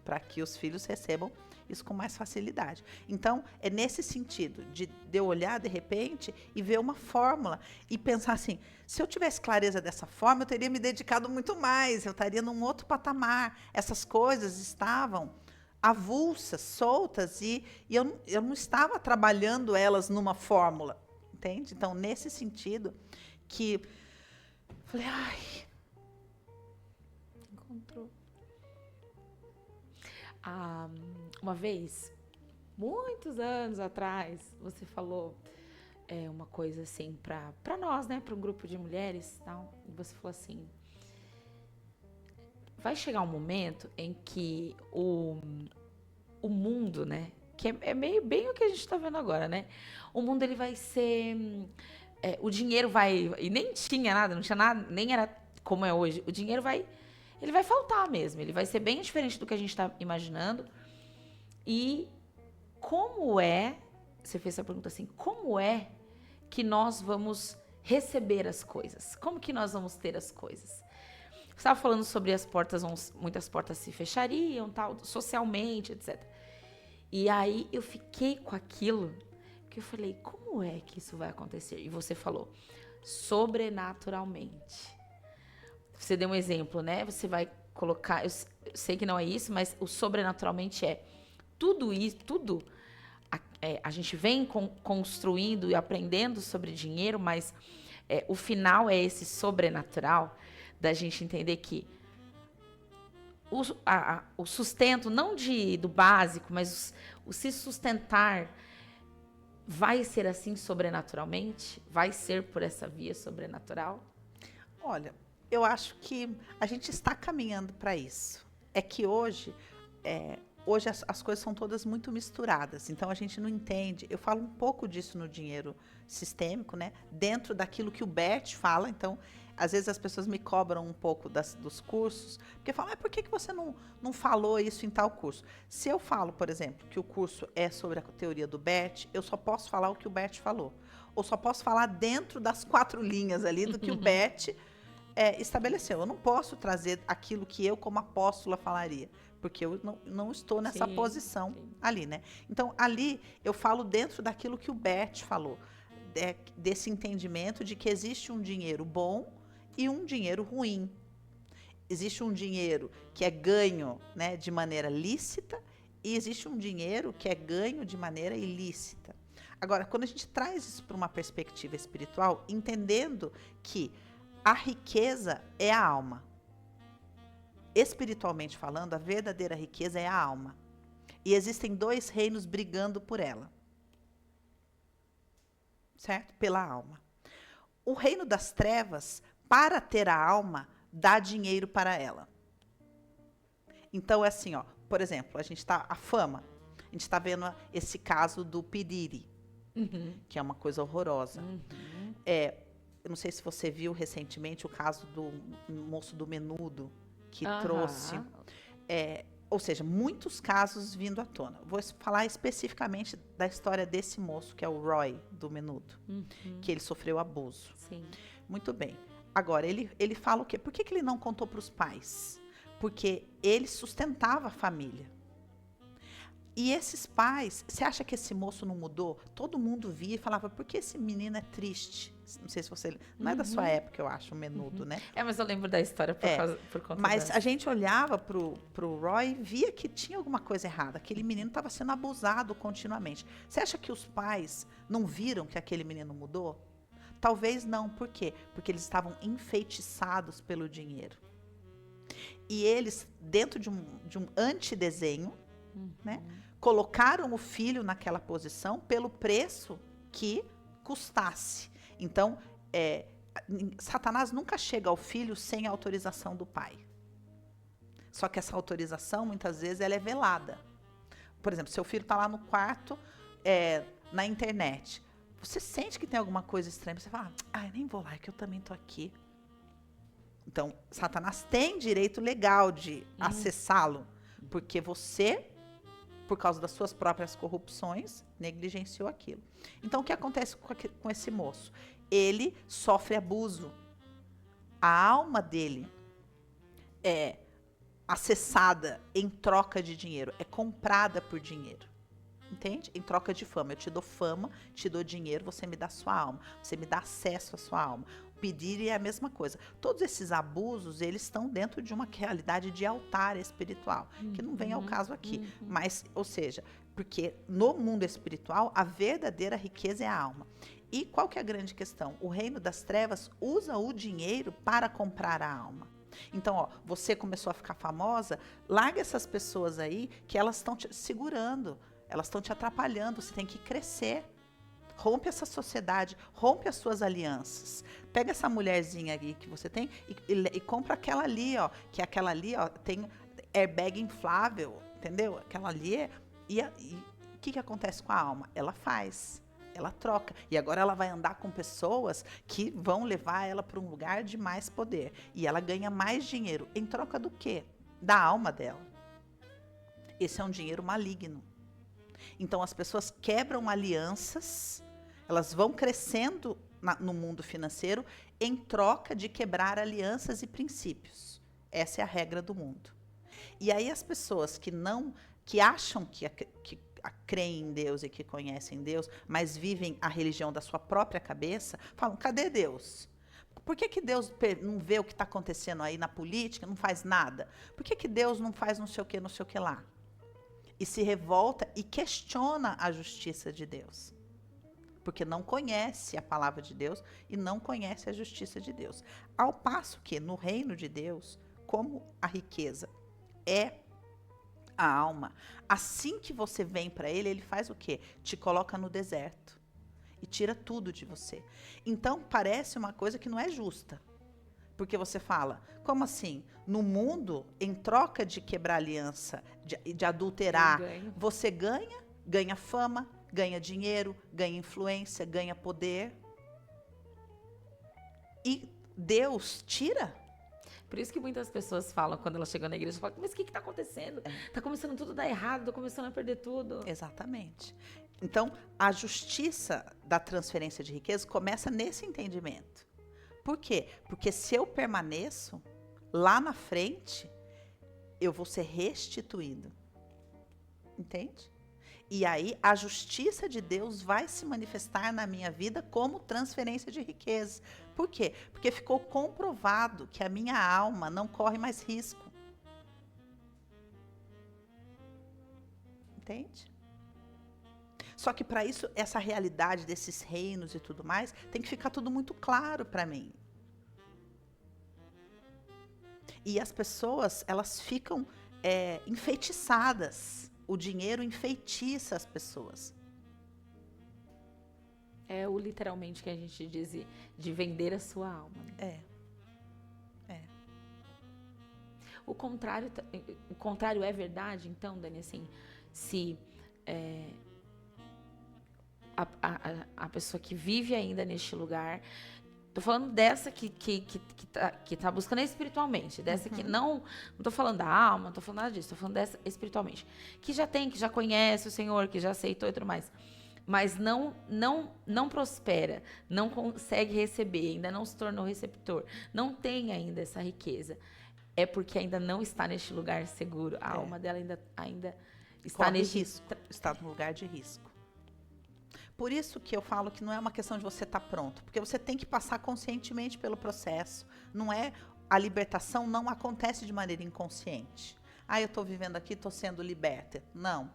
para que os filhos recebam isso com mais facilidade. Então, é nesse sentido, de eu olhar de repente e ver uma fórmula e pensar assim, se eu tivesse clareza dessa forma, eu teria me dedicado muito mais, eu estaria num outro patamar. Essas coisas estavam avulsas, soltas, e eu não estava trabalhando elas numa fórmula, entende? Então, nesse sentido, que falei, encontrou. Uma vez, muitos anos atrás, você falou uma coisa assim para nós, né, para um grupo de mulheres, tal, e você falou assim, vai chegar um momento em que o mundo, né, que é meio bem o que a gente está vendo agora, né, o mundo ele vai ser, o dinheiro vai, e nem tinha nada, não tinha nada, nem era como é hoje, o dinheiro ele vai faltar mesmo, ele vai ser bem diferente do que a gente está imaginando. E como você fez essa pergunta assim, como é que nós vamos receber as coisas? Como que nós vamos ter as coisas? Você estava falando sobre as portas, muitas portas se fechariam, tal, socialmente, etc. E aí eu fiquei com aquilo, que eu falei, como é que isso vai acontecer? E você falou, sobrenaturalmente. Você deu um exemplo, né? Você vai colocar... Eu sei que não é isso, mas o sobrenaturalmente tudo isso, tudo... A gente vem construindo e aprendendo sobre dinheiro, mas o final é esse sobrenatural, da gente entender que o sustento, não do básico, mas o se sustentar vai ser assim sobrenaturalmente? Vai ser por essa via sobrenatural? Olha, eu acho que a gente está caminhando para isso. É que hoje as coisas são todas muito misturadas, então a gente não entende. Eu falo um pouco disso no dinheiro sistêmico, né? Dentro daquilo que o Bert fala. Então, às vezes as pessoas me cobram um pouco dos cursos, porque falam, por que você não falou isso em tal curso? Se eu falo, por exemplo, que o curso é sobre a teoria do Bert, eu só posso falar o que o Bert falou. Ou só posso falar dentro das 4 linhas ali do que o Bert estabeleceu. Eu não posso trazer aquilo que eu, como apóstola, falaria, porque eu não estou nessa posição ali, né? Então, ali, eu falo dentro daquilo que o Bert falou, desse entendimento de que existe um dinheiro bom e um dinheiro ruim. Existe um dinheiro que é ganho, né, de maneira lícita e existe um dinheiro que é ganho de maneira ilícita. Agora, quando a gente traz isso para uma perspectiva espiritual, entendendo que a riqueza é a alma. Espiritualmente falando, a verdadeira riqueza é a alma. E existem 2 reinos brigando por ela. Certo? Pela alma. O reino das trevas, para ter a alma, dá dinheiro para ela. Então, é assim, ó, por exemplo, a fama, a gente está vendo esse caso do Piriri, que é uma coisa horrorosa. Eu não sei se você viu recentemente o caso do moço do Menudo, que trouxe, ou seja, muitos casos vindo à tona. Vou falar especificamente da história desse moço, que é o Roy do Menudo, que ele sofreu abuso. Sim. Muito bem. Agora, ele fala o quê? Por que ele não contou para os pais? Porque ele sustentava a família. E esses pais, você acha que esse moço não mudou? Todo mundo via e falava, por que esse menino é triste? Não sei se você... Não é da sua época, eu acho, o Menudo, né? Mas eu lembro da história por conta Mas dessa. a gente olhava pro Roy e via que tinha alguma coisa errada. Aquele menino estava sendo abusado continuamente. Você acha que os pais não viram que aquele menino mudou? Talvez não. Por quê? Porque eles estavam enfeitiçados pelo dinheiro. E eles, dentro de um antidesenho, né, colocaram o filho naquela posição pelo preço que custasse. Então, Satanás nunca chega ao filho sem a autorização do pai. Só que essa autorização, muitas vezes, ela é velada. Por exemplo, seu filho está lá no quarto, na internet. Você sente que tem alguma coisa estranha, você fala, eu nem vou lá, é que eu também estou aqui. Então, Satanás tem direito legal de acessá-lo, porque você, por causa das suas próprias corrupções, negligenciou aquilo. Então, o que acontece com esse moço? Ele sofre abuso. A alma dele é acessada em troca de dinheiro, é comprada por dinheiro. Entende? Em troca de fama. Eu te dou fama, te dou dinheiro, você me dá sua alma. Você me dá acesso à sua alma. Pedir é a mesma coisa. Todos esses abusos, eles estão dentro de uma realidade de altar espiritual, que não vem ao caso aqui. Mas, ou seja, porque no mundo espiritual, a verdadeira riqueza é a alma. E qual que é a grande questão? O reino das trevas usa o dinheiro para comprar a alma. Então, ó, você começou a ficar famosa, larga essas pessoas aí que elas estão te segurando, elas estão te atrapalhando, você tem que crescer. Rompe essa sociedade, rompe as suas alianças. Pega essa mulherzinha aí que você tem e compra aquela ali, ó. Que aquela ali, ó, tem airbag inflável, entendeu? Aquela ali E o que acontece com a alma? Ela faz, ela troca. E agora ela vai andar com pessoas que vão levar ela para um lugar de mais poder. E ela ganha mais dinheiro. Em troca do quê? Da alma dela. Esse é um dinheiro maligno. Então as pessoas quebram alianças, elas vão crescendo no mundo financeiro em troca de quebrar alianças e princípios. Essa é a regra do mundo. E aí as pessoas que acham que creem em Deus e que conhecem Deus, mas vivem a religião da sua própria cabeça, falam, cadê Deus? Por que Deus não vê o que está acontecendo aí na política, não faz nada? Por que Deus não faz não sei o que lá? E se revolta e questiona a justiça de Deus. Porque não conhece a palavra de Deus e não conhece a justiça de Deus. Ao passo que no reino de Deus, como a riqueza é a alma. Assim que você vem para ele, ele faz o quê? Te coloca no deserto e tira tudo de você. Então, parece uma coisa que não é justa. Porque você fala, como assim? No mundo, em troca de quebrar aliança, de adulterar, você ganha fama, ganha dinheiro, ganha influência, ganha poder. E Deus tira. Por isso que muitas pessoas falam, quando elas chegam na igreja, falam, mas o que está acontecendo? Está começando tudo a dar errado, estou começando a perder tudo. Exatamente. Então, a justiça da transferência de riqueza começa nesse entendimento. Por quê? Porque se eu permaneço, lá na frente, eu vou ser restituído. Entende? E aí, a justiça de Deus vai se manifestar na minha vida como transferência de riqueza. Por quê? Porque ficou comprovado que a minha alma não corre mais risco. Entende? Só que para isso, essa realidade desses reinos e tudo mais, tem que ficar tudo muito claro para mim. E as pessoas, elas ficam enfeitiçadas. O dinheiro enfeitiça as pessoas. É o literalmente que a gente diz de vender a sua alma. Né? O contrário é verdade, então, Dani, assim, se a pessoa que vive ainda neste lugar, tô falando dessa que tá buscando espiritualmente, dessa que não tô falando da alma, não tô falando nada disso, tô falando dessa espiritualmente, que já conhece o Senhor, que já aceitou e tudo mais, mas não prospera, não consegue receber, ainda não se tornou receptor, não tem ainda essa riqueza, é porque ainda não está neste lugar seguro, a alma dela ainda está neste risco, está no lugar de risco. Por isso que eu falo que não é uma questão de você estar pronto, porque você tem que passar conscientemente pelo processo. Não é, a libertação não acontece de maneira inconsciente. Eu estou vivendo aqui, estou sendo liberta. Não.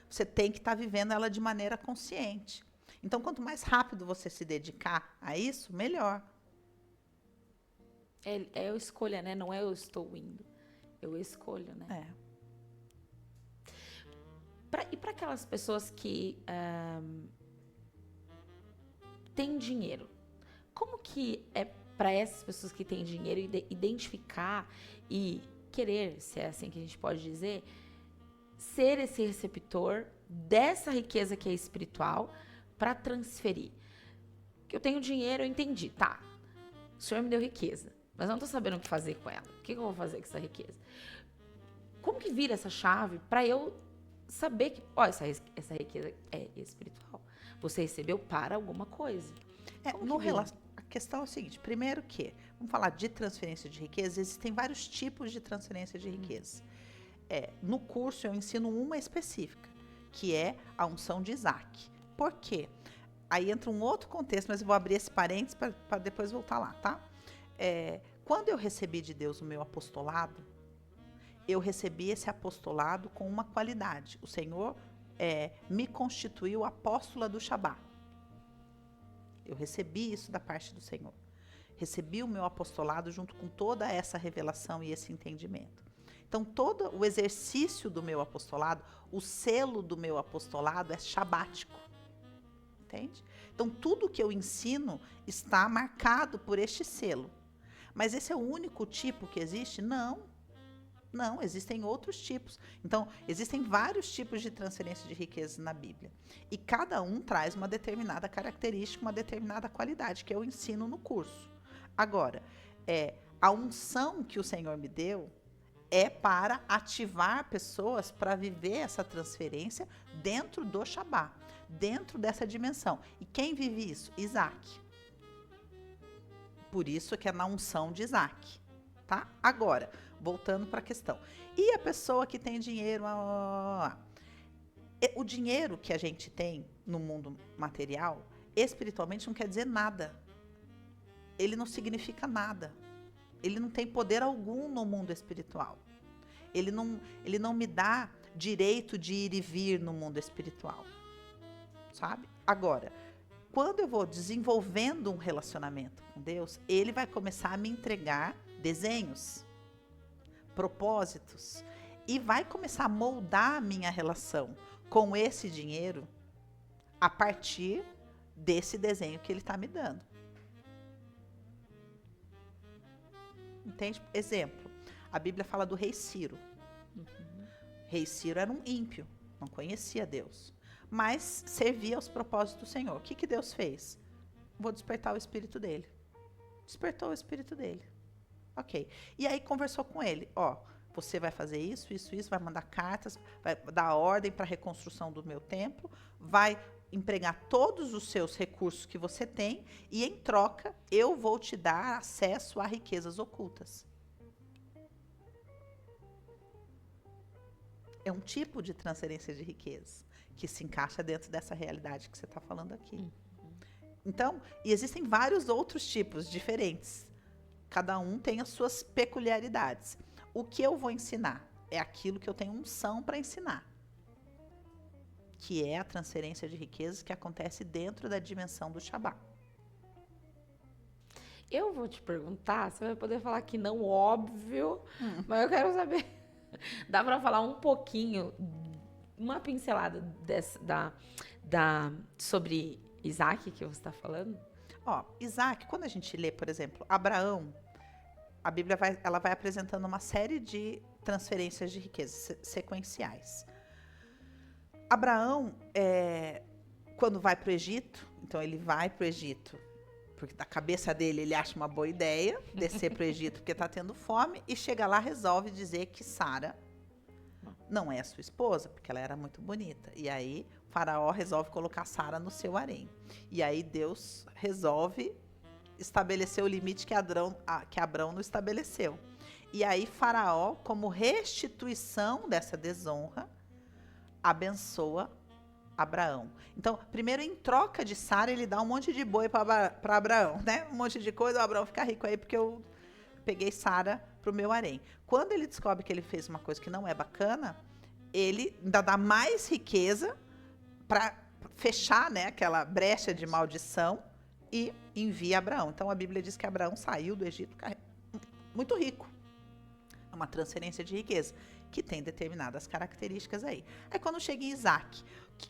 Você tem que estar vivendo ela de maneira consciente. Então, quanto mais rápido você se dedicar a isso, melhor. Eu escolha, né? Não é eu estou indo. Eu escolho, né? E para aquelas pessoas que têm dinheiro, como que é para essas pessoas que têm dinheiro identificar e querer, se é assim que a gente pode dizer, ser esse receptor dessa riqueza que é espiritual para transferir? Que eu tenho dinheiro, eu entendi, tá? O Senhor me deu riqueza, mas eu não tô sabendo o que fazer com ela. O que eu vou fazer com essa riqueza? Como que vira essa chave para eu saber que, essa riqueza é espiritual? Você recebeu para alguma coisa. A questão é o seguinte, primeiro vamos falar de transferência de riqueza, existem vários tipos de transferência de riqueza. No curso eu ensino uma específica, que é a unção de Isaac. Por quê? Aí entra um outro contexto, mas eu vou abrir esse parênteses para depois voltar lá, tá? Quando eu recebi de Deus o meu apostolado, eu recebi esse apostolado com uma qualidade. O Senhor me constituiu apóstola do Shabá. Eu recebi isso da parte do Senhor. Recebi o meu apostolado junto com toda essa revelação e esse entendimento. Então, todo o exercício do meu apostolado, o selo do meu apostolado é shabático. Entende? Então, tudo que eu ensino está marcado por este selo. Mas esse é o único tipo que existe? Não. Não, existem outros tipos. Então, existem vários tipos de transferência de riquezas na Bíblia. E cada um traz uma determinada característica, uma determinada qualidade, que eu ensino no curso. Agora, a unção que o Senhor me deu é para ativar pessoas para viver essa transferência dentro do Shabá, dentro dessa dimensão. E quem vive isso? Isaac. Por isso que é na unção de Isaac. Tá? Agora, voltando para a questão. E a pessoa que tem dinheiro? O dinheiro que a gente tem no mundo material, espiritualmente, não quer dizer nada. Ele não significa nada. Ele não tem poder algum no mundo espiritual. Ele não me dá direito de ir e vir no mundo espiritual. Sabe? Agora, quando eu vou desenvolvendo um relacionamento com Deus, Ele vai começar a me entregar desenhos, propósitos. e vai começar a moldar a minha relação com esse dinheiro a partir desse desenho que ele está me dando. Entende? Exemplo, a Bíblia fala do rei Ciro. Rei Ciro era um ímpio, não conhecia Deus, mas servia aos propósitos do Senhor. O que Deus fez? Vou despertar o espírito dele. Despertou o espírito dele. Ok. E aí conversou com ele. Ó, você vai fazer isso, isso, isso, vai mandar cartas, vai dar ordem para a reconstrução do meu templo, vai empregar todos os seus recursos que você tem e, em troca, eu vou te dar acesso a riquezas ocultas. É um tipo de transferência de riqueza que se encaixa dentro dessa realidade que você está falando aqui. Então, e existem vários outros tipos diferentes. Cada um tem as suas peculiaridades. O que eu vou ensinar é aquilo que eu tenho unção para ensinar, que é a transferência de riquezas que acontece dentro da dimensão do Shabá. Eu vou te perguntar, você vai poder falar que não, óbvio, mas eu quero saber. Dá para falar um pouquinho, uma pincelada sobre Isaac que você está falando? Ó, Isaac, quando a gente lê, por exemplo, Abraão, a Bíblia ela vai apresentando uma série de transferências de riquezas sequenciais. Abraão, quando vai para o Egito, então ele vai para o Egito, porque da cabeça dele ele acha uma boa ideia descer para o Egito porque está tendo fome, e chega lá, resolve dizer que Sara não é a sua esposa, porque ela era muito bonita. E aí o faraó resolve colocar Sara no seu harém. E aí Deus resolve estabelecer o limite que Abrão não estabeleceu. E aí Faraó, como restituição dessa desonra, abençoa Abraão. Então, primeiro, em troca de Sara, ele dá um monte de boi para Abraão, né? Um monte de coisa, o Abraão fica rico aí porque eu peguei Sara para o meu harém. Quando ele descobre que ele fez uma coisa que não é bacana, ele ainda dá mais riqueza para fechar, né, aquela brecha de maldição e envia Abraão. Então, a Bíblia diz que Abraão saiu do Egito muito rico. É uma transferência de riqueza que tem determinadas características aí. Aí, quando chega em Isaac,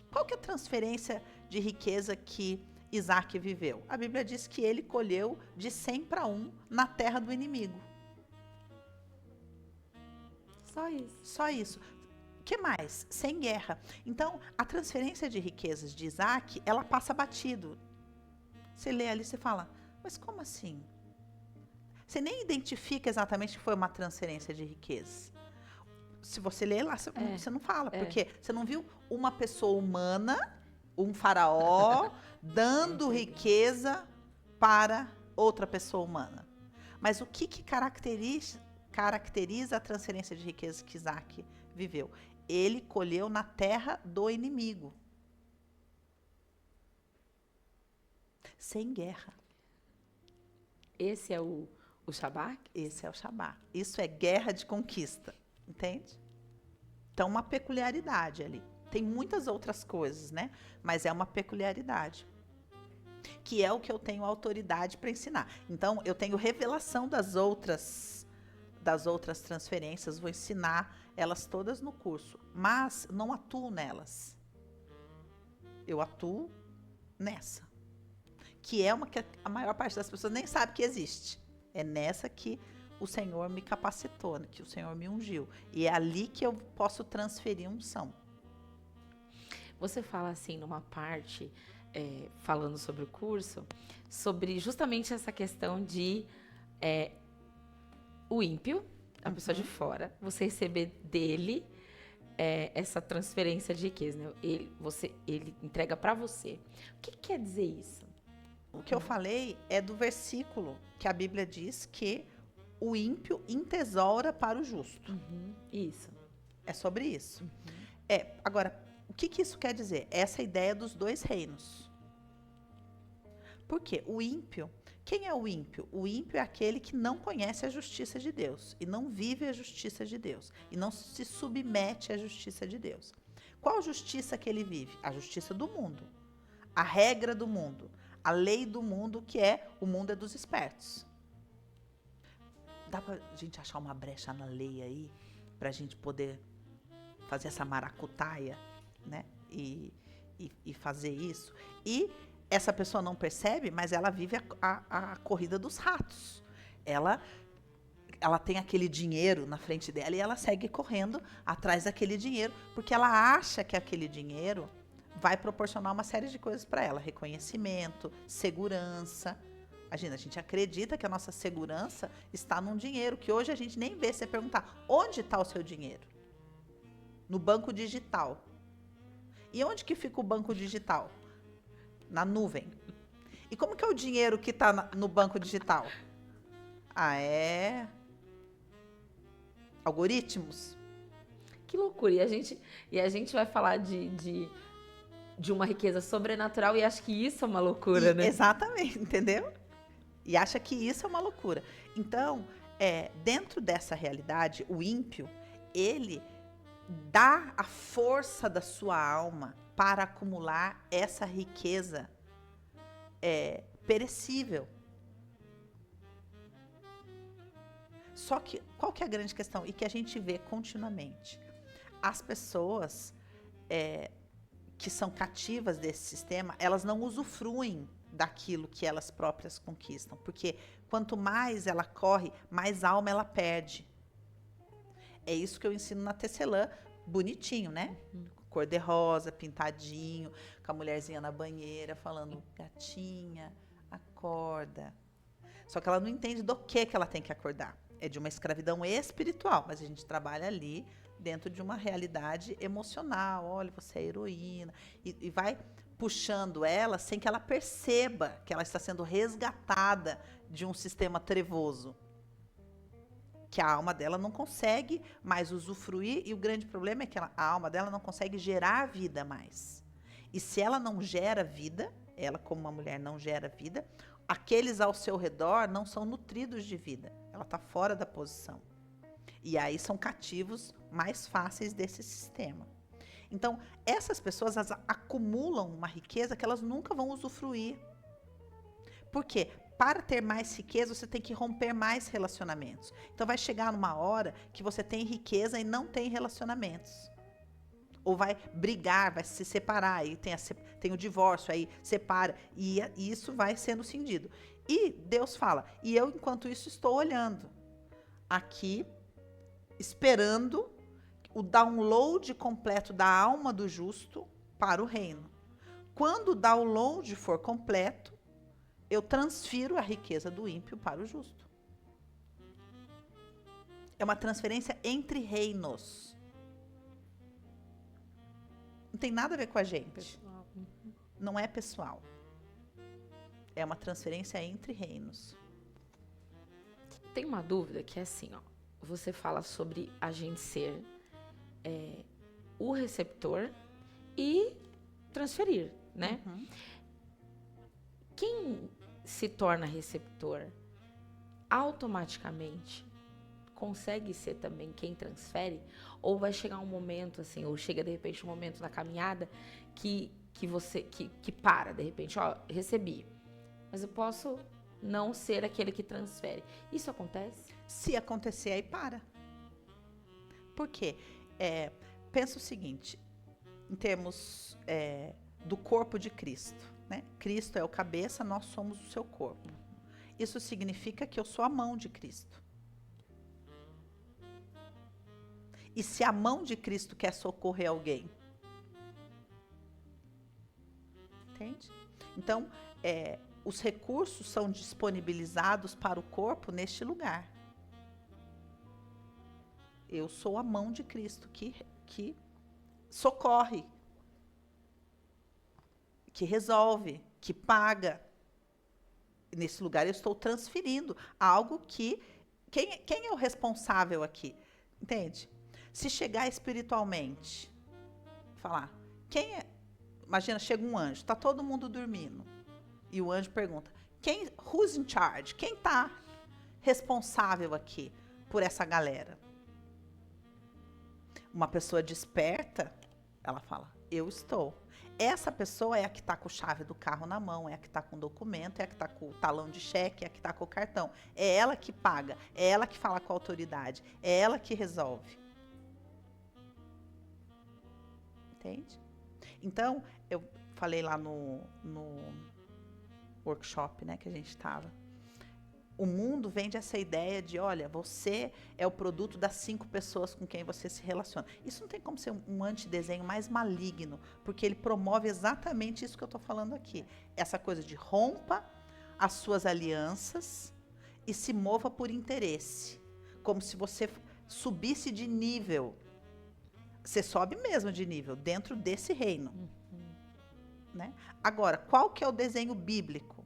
qual que é a transferência de riqueza que Isaac viveu? A Bíblia diz que ele colheu de 100 para 1 na terra do inimigo. Só isso. Só isso. O que mais? Sem guerra. Então, a transferência de riquezas de Isaac, ela passa batido. Você lê ali, você fala, mas como assim? Você nem identifica exatamente que foi uma transferência de riquezas. Se você lê lá, você não fala, porque você não viu uma pessoa humana, um faraó, dando riqueza para outra pessoa humana. Mas o que caracteriza a transferência de riquezas que Isaac viveu? Ele colheu na terra do inimigo. Sem guerra. Esse é o Shabá? Esse é o Shabá. Isso é guerra de conquista, entende? Então, uma peculiaridade ali. Tem muitas outras coisas, né? Mas é uma peculiaridade. Que é o que eu tenho autoridade para ensinar. Então, eu tenho revelação das outras transferências, vou ensinar elas todas no curso. Mas não atuo nelas. Eu atuo nessa. Que é uma que a maior parte das pessoas nem sabe que existe. É nessa que o Senhor me capacitou, que o Senhor me ungiu. E é ali que eu posso transferir unção. Você fala assim, numa parte, falando sobre o curso, sobre justamente essa questão de o ímpio, a pessoa de fora, você receber dele essa transferência de riqueza, né? Ele entrega para você. O que quer dizer isso? O que eu falei é do versículo que a Bíblia diz que o ímpio entesoura para o justo. Isso. É sobre isso. Agora, o que isso quer dizer? Essa ideia dos dois reinos. Por quê? O ímpio, quem é o ímpio? O ímpio é aquele que não conhece a justiça de Deus e não vive a justiça de Deus e não se submete à justiça de Deus. Qual justiça que ele vive? A justiça do mundo, a regra do mundo, a lei do mundo, que é o mundo é dos espertos. Dá pra gente achar uma brecha na lei aí para a gente poder fazer essa maracutaia, né? E fazer isso. E essa pessoa não percebe, mas ela vive a corrida dos ratos. Ela tem aquele dinheiro na frente dela e ela segue correndo atrás daquele dinheiro, porque ela acha que aquele dinheiro vai proporcionar uma série de coisas para ela. Reconhecimento, segurança. Imagina, a gente acredita que a nossa segurança está num dinheiro, que hoje a gente nem vê. Você perguntar, onde está o seu dinheiro? No banco digital. E onde que fica o banco digital? Na nuvem. E como que é o dinheiro que está no banco digital? É algoritmos. Que loucura. E a gente vai falar de uma riqueza sobrenatural e acho que isso é uma loucura, né? Exatamente, entendeu? E acha que isso é uma loucura. Então, dentro dessa realidade, o ímpio, ele dá a força da sua alma para acumular essa riqueza perecível. Só que, qual que é a grande questão? E que a gente vê continuamente. As pessoas que são cativas desse sistema, elas não usufruem daquilo que elas próprias conquistam. Porque quanto mais ela corre, mais alma ela perde. É isso que eu ensino na Tecelã, bonitinho, né? Cor de rosa, pintadinho, com a mulherzinha na banheira, falando, gatinha, acorda. Só que ela não entende do que ela tem que acordar. É de uma escravidão espiritual, mas a gente trabalha ali dentro de uma realidade emocional. Olha, você é heroína. E vai puxando ela sem que ela perceba que ela está sendo resgatada de um sistema trevoso. Que a alma dela não consegue mais usufruir, e o grande problema é que a alma dela não consegue gerar vida mais. E se ela não gera vida, ela como uma mulher não gera vida, aqueles ao seu redor não são nutridos de vida. Ela está fora da posição. E aí são cativos mais fáceis desse sistema. Então, essas pessoas acumulam uma riqueza que elas nunca vão usufruir. Por quê? Para ter mais riqueza, você tem que romper mais relacionamentos. Então, vai chegar numa hora que você tem riqueza e não tem relacionamentos. Ou vai brigar, vai se separar, aí tem o divórcio, aí separa, e isso vai sendo cindido. E Deus fala, e eu, enquanto isso, estou olhando aqui, esperando o download completo da alma do justo para o reino. Quando o download for completo, eu transfiro a riqueza do ímpio para o justo. É uma transferência entre reinos. Não tem nada a ver com a gente. Pessoal. Não é pessoal. É uma transferência entre reinos. Tem uma dúvida que é assim, ó. Você fala sobre a gente ser o receptor e transferir, né? Uhum. Quem se torna receptor automaticamente consegue ser também quem transfere? Ou vai chegar um momento assim, ou chega de repente um momento na caminhada que você para, de repente, ó, recebi, mas eu posso não ser aquele que transfere. Isso acontece? Se acontecer, aí para. Por quê? Pensa o seguinte, em termos do corpo de Cristo, né? Cristo é o cabeça, nós somos o seu corpo. Isso significa que eu sou a mão de Cristo. E se a mão de Cristo quer socorrer alguém? Entende? Então, os recursos são disponibilizados para o corpo neste lugar. Eu sou a mão de Cristo que socorre, que resolve, que paga. Nesse lugar eu estou transferindo algo que... Quem é o responsável aqui? Entende? Se chegar espiritualmente, falar, imagina, chega um anjo, está todo mundo dormindo, e o anjo pergunta, who's in charge? Quem está responsável aqui por essa galera? Uma pessoa desperta, ela fala, eu estou. Essa pessoa é a que está com a chave do carro na mão, é a que está com o documento, é a que está com o talão de cheque, é a que está com o cartão. É ela que paga, é ela que fala com a autoridade, é ela que resolve. Entende? Então, eu falei lá no workshop, né, que a gente estava. O mundo vende essa ideia de, olha, você é o produto das 5 pessoas com quem você se relaciona. Isso não tem como ser um antidesenho mais maligno, porque ele promove exatamente isso que eu estou falando aqui. Essa coisa de rompa as suas alianças e se mova por interesse. Como se você subisse de nível. Você sobe mesmo de nível dentro desse reino. Né? Agora, qual que é o desenho bíblico?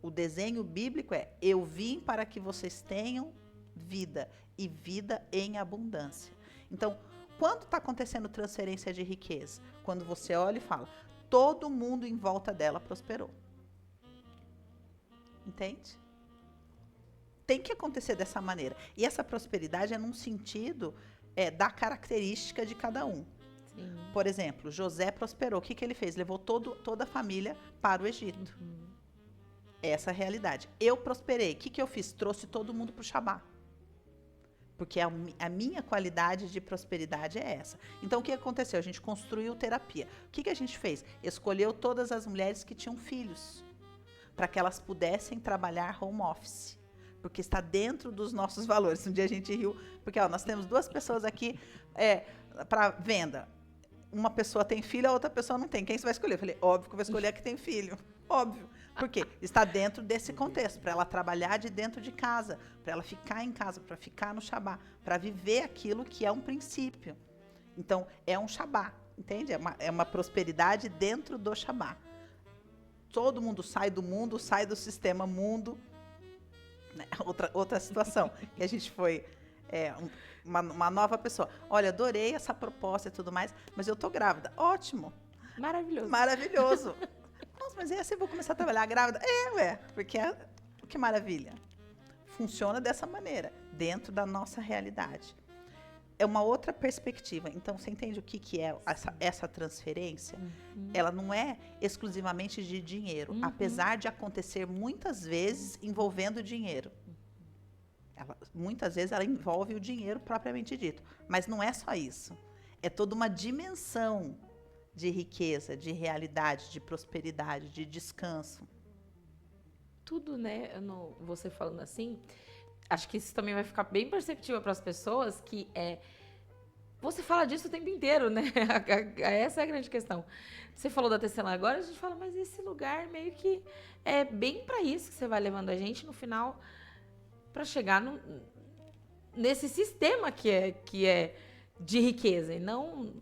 O desenho bíblico é: eu vim para que vocês tenham vida e vida em abundância. Então, quando está acontecendo transferência de riqueza? Quando você olha e fala: todo mundo em volta dela prosperou. Entende? Tem que acontecer dessa maneira. E essa prosperidade é num sentido da característica de cada um. Sim. Por exemplo, José prosperou. O que ele fez? Levou toda a família para o Egito. Essa é a realidade. Eu prosperei. O que eu fiz? Trouxe todo mundo para o Shabá. Porque a minha qualidade de prosperidade é essa. Então, o que aconteceu? A gente construiu terapia. O que a gente fez? Escolheu todas as mulheres que tinham filhos, para que elas pudessem trabalhar home office. Porque está dentro dos nossos valores. Um dia a gente riu, porque nós temos 2 pessoas aqui para venda. Uma pessoa tem filho, a outra pessoa não tem. Quem você vai escolher? Eu falei, óbvio que eu vou escolher a que tem filho. Óbvio. Por quê? Está dentro desse contexto, para ela trabalhar de dentro de casa, para ela ficar em casa, para ficar no Shabá, para viver aquilo que é um princípio. Então, é um Shabá, entende? É uma prosperidade dentro do Shabá. Todo mundo sai do mundo, sai do sistema mundo. Né? Outra situação, que a gente foi uma nova pessoa. Olha, adorei essa proposta e tudo mais, mas eu tô grávida. Ótimo. Maravilhoso. Maravilhoso. Nossa, mas é assim, eu vou começar a trabalhar grávida? Porque que maravilha. Funciona dessa maneira, dentro da nossa realidade. É uma outra perspectiva. Então, você entende o que é essa transferência? Ela não é exclusivamente de dinheiro, apesar de acontecer muitas vezes envolvendo dinheiro. Muitas vezes ela envolve o dinheiro propriamente dito. Mas não é só isso. É toda uma dimensão de riqueza, de realidade, de prosperidade, de descanso. Tudo, né? Você falando assim, acho que isso também vai ficar bem perceptível para as pessoas, que você fala disso o tempo inteiro, né? Essa é a grande questão. Você falou da tecelã agora, a gente fala, mas esse lugar meio que é bem para isso que você vai levando a gente no final, para chegar nesse sistema que é de riqueza, e não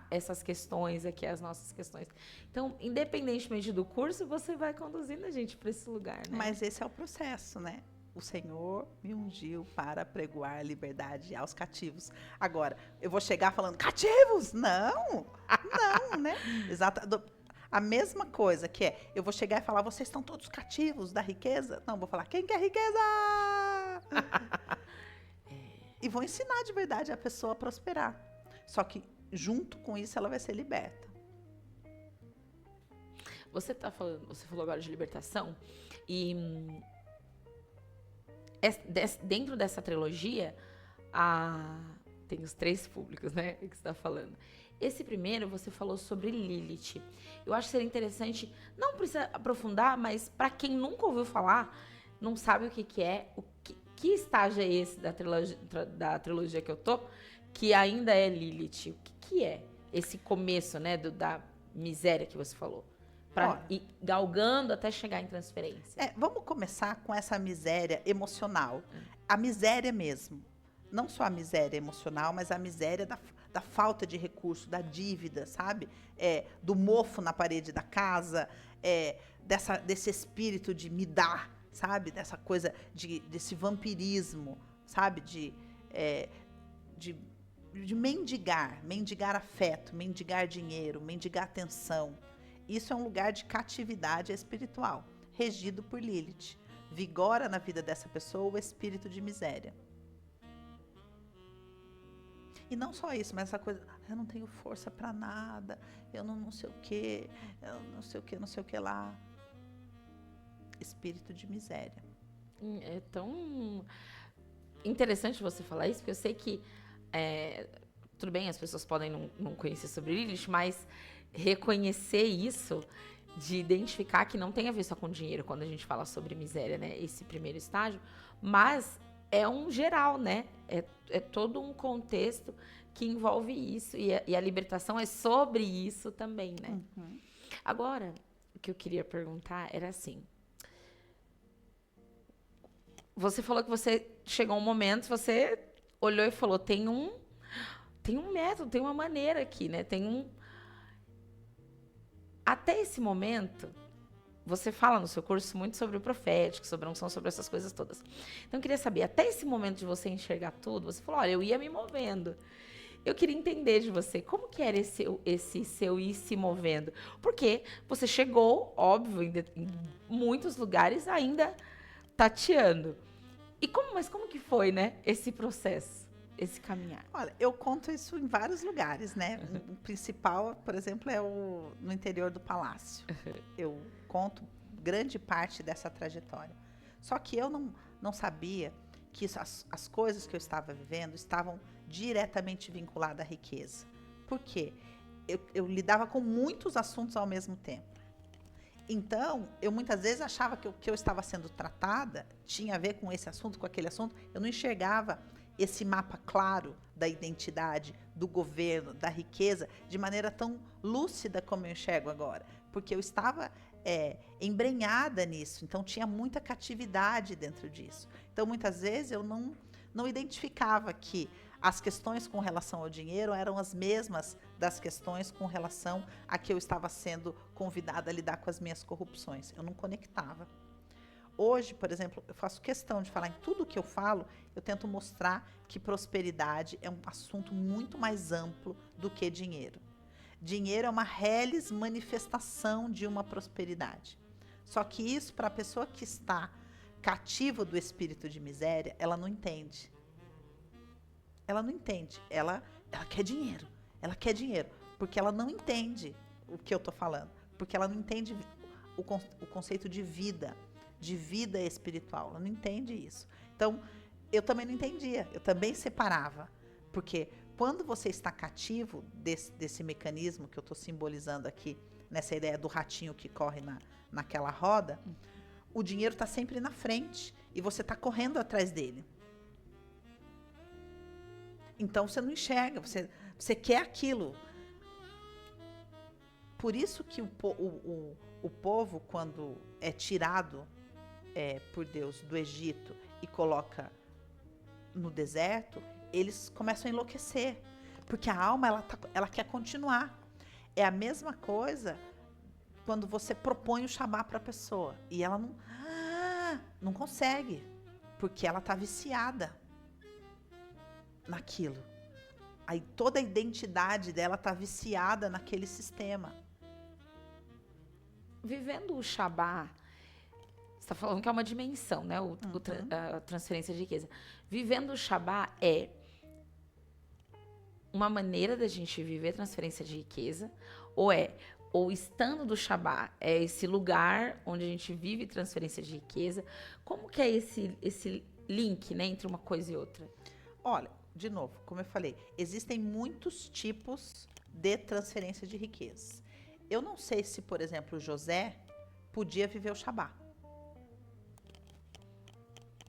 essas questões aqui, as nossas questões. Então, independentemente do curso, você vai conduzindo a gente para esse lugar, né? Mas esse é o processo, né? O Senhor me ungiu para pregoar liberdade aos cativos. Agora, eu vou chegar falando, cativos? Não, né? Exato. A mesma coisa que eu vou chegar e falar, vocês estão todos cativos da riqueza? Não, vou falar, quem quer riqueza? E vou ensinar de verdade a pessoa a prosperar. Só que, junto com isso, ela vai ser liberta. Você falou agora de libertação, e dentro dessa trilogia, tem os 3 públicos, né, que você está falando. Esse primeiro, você falou sobre Lilith. Eu acho que seria interessante, não precisa aprofundar, mas para quem nunca ouviu falar, não sabe o que é, que estágio é esse da trilogia que eu tô, que ainda é Lilith? O que é esse começo, né, da miséria que você falou? Para ir galgando até chegar em transferência. Vamos começar com essa miséria emocional. A miséria mesmo. Não só a miséria emocional, mas a miséria da falta de recurso, da dívida, sabe? Do mofo na parede da casa, desse espírito de me dar, sabe? Dessa coisa desse vampirismo, sabe? De mendigar afeto, mendigar dinheiro, mendigar atenção. Isso é um lugar de catividade espiritual, regido por Lilith. Vigora na vida dessa pessoa o espírito de miséria. E não só isso, mas essa coisa, eu não tenho força para nada, eu não sei o quê, eu não sei o que lá. Espírito de miséria. É tão interessante você falar isso, porque eu sei que tudo bem, as pessoas podem não conhecer sobre Lilith, mas reconhecer isso, de identificar que não tem a ver só com dinheiro quando a gente fala sobre miséria, né? Esse primeiro estágio, mas é um geral, né? É todo um contexto que envolve isso, e a libertação é sobre isso também, né? Uhum. Agora, o que eu queria perguntar era assim, você falou que você chegou um momento, você olhou e falou, tem um método, tem uma maneira aqui, né? Até esse momento, você fala no seu curso muito sobre o profético, sobre a unção, sobre essas coisas todas. Então, eu queria saber, até esse momento de você enxergar tudo, você falou, olha, eu ia me movendo. Eu queria entender de você, como que era esse seu ir se movendo? Porque você chegou, óbvio, em muitos lugares ainda tateando. Mas como que foi, né, esse processo, esse caminhar? Olha, eu conto isso em vários lugares, né? O principal, por exemplo, é no interior do palácio. Eu conto grande parte dessa trajetória. Só que eu não sabia que as coisas que eu estava vivendo estavam diretamente vinculadas à riqueza. Por quê? Eu lidava com muitos assuntos ao mesmo tempo. Então, eu muitas vezes achava que o que eu estava sendo tratada tinha a ver com esse assunto, com aquele assunto. Eu não enxergava esse mapa claro da identidade, do governo, da riqueza, de maneira tão lúcida como eu enxergo agora. Porque eu estava embrenhada nisso, então tinha muita catividade dentro disso. Então, muitas vezes, eu não identificava que as questões com relação ao dinheiro eram as mesmas das questões com relação a que eu estava sendo convidada a lidar com as minhas corrupções. Eu não conectava. Hoje, por exemplo, eu faço questão de falar em tudo que eu falo, eu tento mostrar que prosperidade é um assunto muito mais amplo do que dinheiro. Dinheiro é uma reles manifestação de uma prosperidade. Só que isso, para a pessoa que está cativa do espírito de miséria, ela não entende. Ela não entende. Ela quer dinheiro. Ela quer dinheiro. Porque ela não entende o que eu estou falando. Porque ela não entende o conceito de vida espiritual. Ela não entende isso. Então, eu também não entendia. Eu também separava. Porque quando você está cativo desse mecanismo que eu estou simbolizando aqui, nessa ideia do ratinho que corre naquela roda, o dinheiro está sempre na frente e você está correndo atrás dele. Então você não enxerga, você quer aquilo. Por isso que o povo, quando é tirado por Deus do Egito e coloca no deserto, eles começam a enlouquecer. Porque a alma, ela quer continuar. É a mesma coisa quando você propõe o Shabá para a pessoa e ela não consegue, porque ela está viciada naquilo. Aí toda a identidade dela está viciada naquele sistema. Vivendo o Shabá, você está falando que é uma dimensão, né? A transferência de riqueza. Vivendo o Shabá é uma maneira da gente viver transferência de riqueza, ou estando do Shabá, é esse lugar onde a gente vive transferência de riqueza. Como que é esse link, né, entre uma coisa e outra? Olha, de novo, como eu falei, existem muitos tipos de transferência de riquezas. Eu não sei se, por exemplo, José podia viver o Shabá.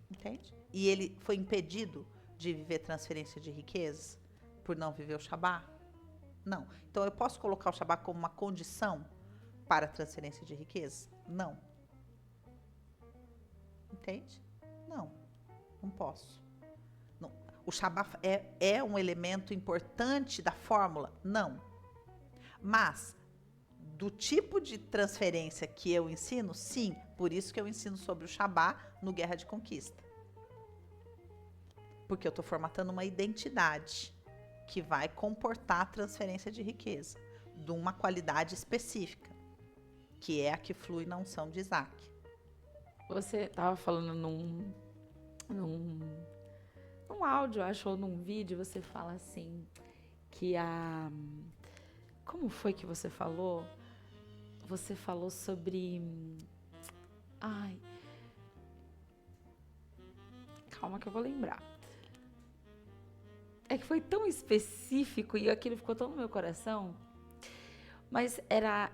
Entende? E ele foi impedido de viver transferência de riquezas por não viver o Shabá? Não. Então, eu posso colocar o Shabá como uma condição para a transferência de riquezas? Não. Entende? Não posso. Não. O Shabá é um elemento importante da fórmula? Não. Mas, do tipo de transferência que eu ensino, sim. Por isso que eu ensino sobre o Shabá no Guerra de Conquista. Porque eu estou formatando uma identidade que vai comportar a transferência de riqueza de uma qualidade específica, que é a que flui na unção de Isaac. Você estava falando num áudio, acho, ou num vídeo, você fala assim, que como foi que você falou? Você falou sobre... Calma que eu vou lembrar. É que foi tão específico e aquilo ficou tão no meu coração. Mas era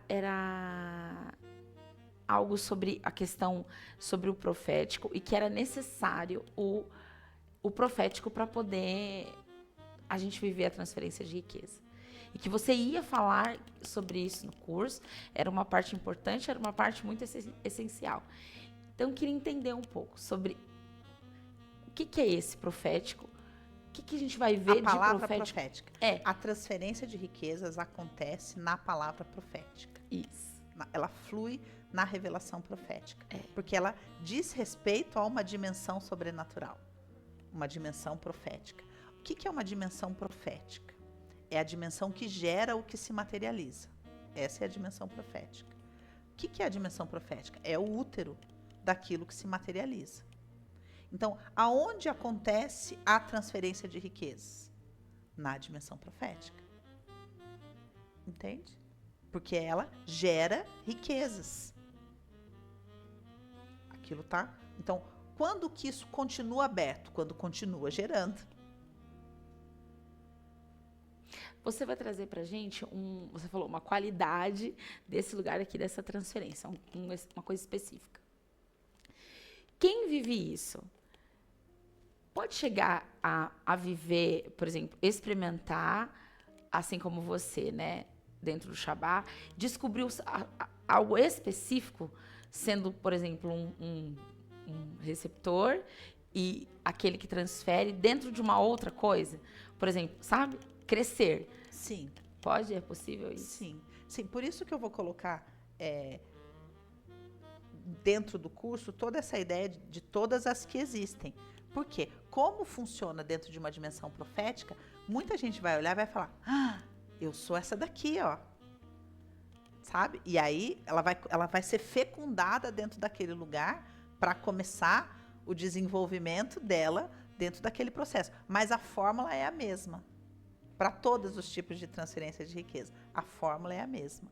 algo sobre a questão, sobre o profético, e que era necessário o profético para poder a gente viver a transferência de riqueza. E que você ia falar sobre isso no curso, era uma parte importante, era uma parte muito essencial. Então, eu queria entender um pouco sobre o que é esse profético, o que a gente vai ver A palavra de profético. profética. É. A transferência de riquezas acontece na palavra profética. Isso. Ela flui na revelação profética. É. Porque ela diz respeito a uma dimensão sobrenatural. Uma dimensão profética. O que é uma dimensão profética? É a dimensão que gera o que se materializa. Essa é a dimensão profética. O que é a dimensão profética? É o útero daquilo que se materializa. Então, aonde acontece a transferência de riquezas? Na dimensão profética. Entende? Porque ela gera riquezas. Aquilo tá? Então, quando que isso continua aberto? Quando continua gerando. Você vai trazer pra gente você falou, uma qualidade desse lugar aqui, dessa transferência, uma coisa específica. Quem vive isso pode chegar a viver, por exemplo, experimentar, assim como você, né, dentro do Shabá, descobrir algo específico, sendo, por exemplo, um receptor e aquele que transfere dentro de uma outra coisa. Por exemplo, sabe? Crescer. Sim. Pode? É possível isso? Sim. Sim, por isso que eu vou colocar dentro do curso toda essa ideia de todas as que existem. Por quê? Como funciona dentro de uma dimensão profética, muita gente vai olhar e vai falar, eu sou essa daqui, ó. Sabe? E aí ela vai ser fecundada dentro daquele lugar para começar o desenvolvimento dela dentro daquele processo. Mas a fórmula é a mesma. Para todos os tipos de transferência de riqueza. A fórmula é a mesma.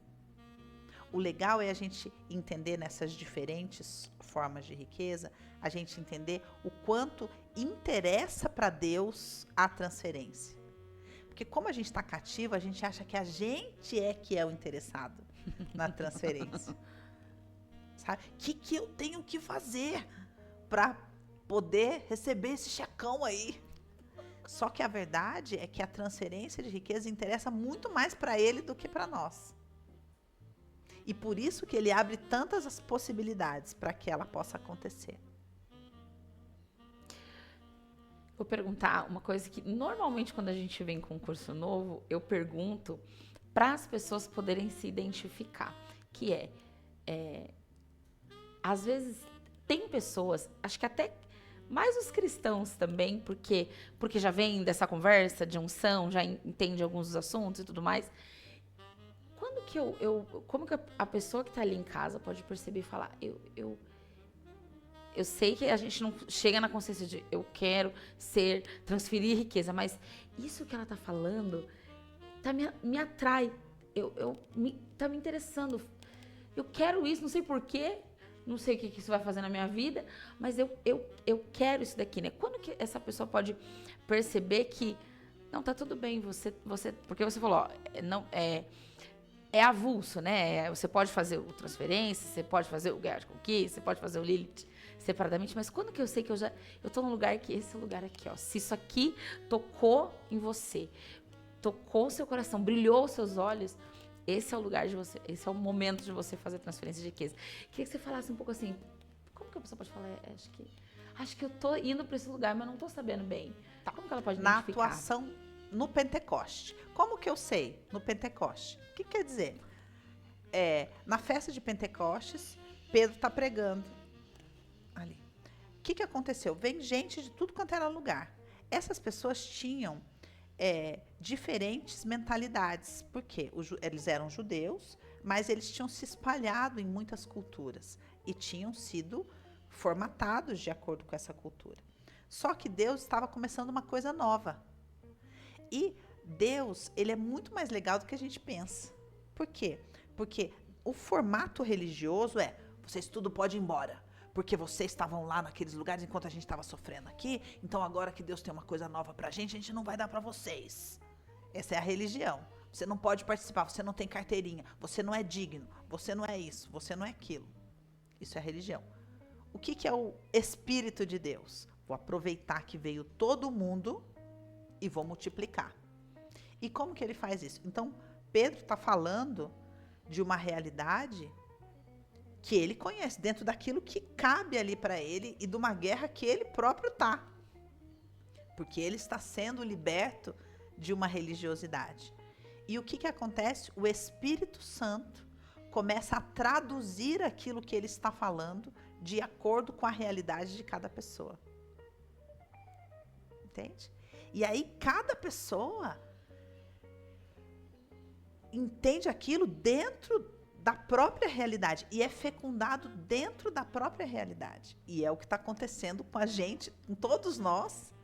O legal é a gente entender nessas diferentes formas de riqueza, a gente entender o quanto interessa para Deus a transferência. Porque como a gente está cativo, a gente acha que a gente é que é o interessado na transferência. Sabe? O que eu tenho que fazer para poder receber esse checão aí? Só que a verdade é que a transferência de riqueza interessa muito mais para ele do que para nós. E por isso que ele abre tantas as possibilidades para que ela possa acontecer. Vou perguntar uma coisa que normalmente quando a gente vem com um curso novo, eu pergunto para as pessoas poderem se identificar, que às vezes tem pessoas, acho que até mais os cristãos também, porque já vem dessa conversa de unção, já entende alguns dos assuntos e tudo mais. Quando que como que a pessoa que está ali em casa pode perceber e falar, eu sei que a gente não chega na consciência de eu quero transferir riqueza, mas isso que ela está falando me atrai, tá me interessando, eu quero isso, não sei porquê, não sei o que isso vai fazer na minha vida, mas eu quero isso daqui, né? Quando que essa pessoa pode perceber que não, tá tudo bem, você porque você falou, ó, não é avulso, né? Você pode fazer o transferência, você pode fazer o Guerra de Conquista, você pode fazer o Lilith separadamente, mas quando que eu sei que eu tô num lugar que esse lugar aqui, ó, se isso aqui tocou em você, tocou o seu coração, brilhou os seus olhos, esse é o lugar de você, esse é o momento de você fazer transferência de riqueza. Queria que você falasse um pouco assim, como que a pessoa pode falar? Acho que eu tô indo para esse lugar, mas não tô sabendo bem. Tá. Como que ela pode identificar? Na atuação no Pentecoste. Como que eu sei no Pentecoste? O que quer dizer? Na festa de Pentecostes, Pedro está pregando ali. O que aconteceu? Vem gente de tudo quanto era lugar. Essas pessoas tinham diferentes mentalidades. Por quê? Eles eram judeus, mas eles tinham se espalhado em muitas culturas e tinham sido formatados de acordo com essa cultura. Só que Deus estava começando uma coisa nova. E Deus, ele é muito mais legal do que a gente pensa. Por quê? Porque o formato religioso vocês tudo podem ir embora. porque vocês estavam lá naqueles lugares enquanto a gente estava sofrendo aqui, então agora que Deus tem uma coisa nova pra gente, a gente não vai dar pra vocês. Essa é a religião. Você não pode participar, você não tem carteirinha, você não é digno, você não é isso, você não é aquilo. Isso é religião. O que é o Espírito de Deus? Vou aproveitar que veio todo mundo e vou multiplicar. E como que ele faz isso? Então, Pedro está falando de uma realidade que ele conhece, dentro daquilo que cabe ali para ele e de uma guerra que ele próprio está. Porque ele está sendo liberto de uma religiosidade. E o que acontece? O Espírito Santo começa a traduzir aquilo que ele está falando de acordo com a realidade de cada pessoa. Entende? E aí cada pessoa entende aquilo dentro da própria realidade e é fecundado dentro da própria realidade. E é o que está acontecendo com a gente, com todos nós,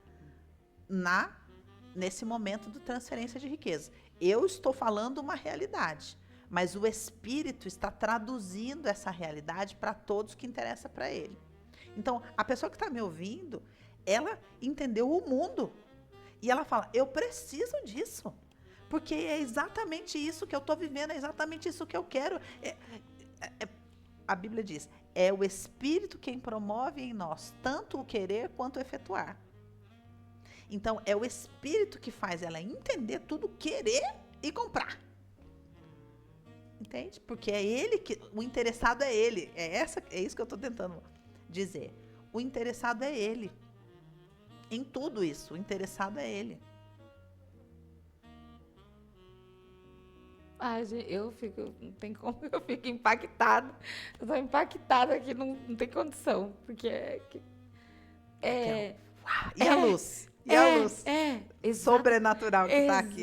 nesse momento de transferência de riqueza. Eu estou falando uma realidade, mas o Espírito está traduzindo essa realidade para todos que interessa para ele. Então, a pessoa que está me ouvindo, ela entendeu o mundo. E ela fala, eu preciso disso. Porque é exatamente isso que eu estou vivendo, é exatamente isso que eu quero. A Bíblia diz, é o Espírito quem promove em nós tanto o querer quanto o efetuar. Então, é o Espírito que faz ela entender tudo, querer e comprar. Entende? Porque é ele que... O interessado é ele. É isso que eu estou tentando dizer. O interessado é ele. Em tudo isso, o interessado é ele. Eu fico, não tem como, eu fico impactada. Eu tô impactada aqui, não tem condição. Porque E a luz? E a luz sobrenatural que está aqui?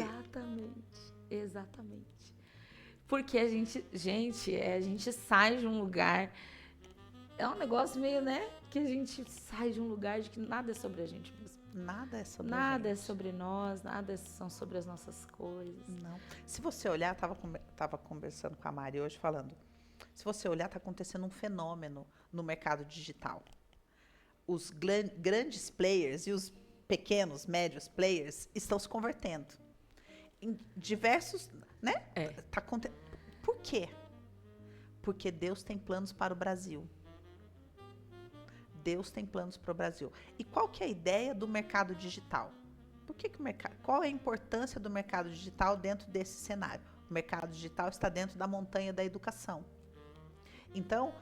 Exatamente. Porque a gente sai de um lugar. É um negócio meio, né? Que a gente sai de um lugar de que nada é sobre a gente mesmo. Nada é sobre a gente. Nada é sobre nós, nada são sobre as nossas coisas. Não. Se você olhar, estava conversando com a Mari hoje, falando. Se você olhar, está acontecendo um fenômeno no mercado digital. Os grandes players e os pequenos, médios players estão se convertendo. Em diversos, né? Por quê? Porque Deus tem planos para o Brasil. Deus tem planos para o Brasil. E qual que é a ideia do mercado digital? Qual é a importância do mercado digital dentro desse cenário? O mercado digital está dentro da montanha da educação. Então,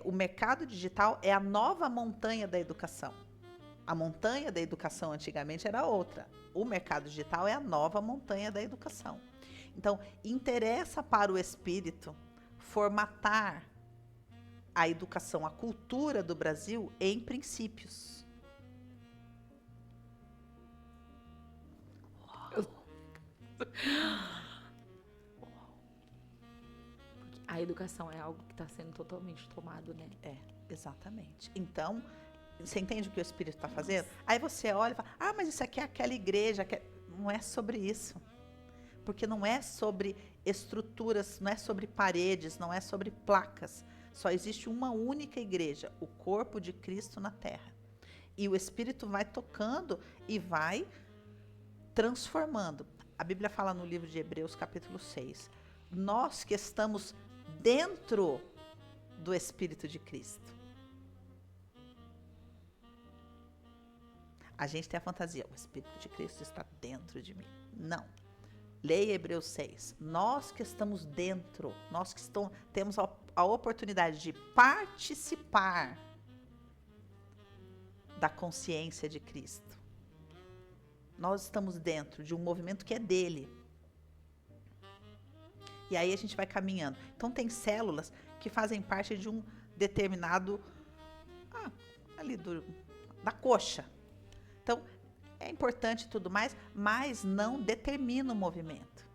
o mercado digital é a nova montanha da educação. A montanha da educação antigamente era outra. O mercado digital é a nova montanha da educação. Então, interessa para o Espírito formatar a educação, a cultura do Brasil em princípios. A educação é algo que está sendo totalmente tomado, né? Exatamente. Então, você entende o que o Espírito está fazendo? Aí você olha e fala, mas isso aqui é aquela igreja. Não é sobre isso. Porque não é sobre estruturas, não é sobre paredes, não é sobre placas. Só existe uma única igreja, o corpo de Cristo na terra. E o Espírito vai tocando e vai transformando. A Bíblia fala no livro de Hebreus, capítulo 6. Nós que estamos dentro do Espírito de Cristo. A gente tem a fantasia, o Espírito de Cristo está dentro de mim. Não. Leia Hebreus 6. Nós que estamos dentro, nós que temos a oportunidade de participar da consciência de Cristo. Nós estamos dentro de um movimento que é dele. E aí a gente vai caminhando. Então tem células que fazem parte de um determinado ali da coxa. Então é importante e tudo mais, mas não determina o movimento.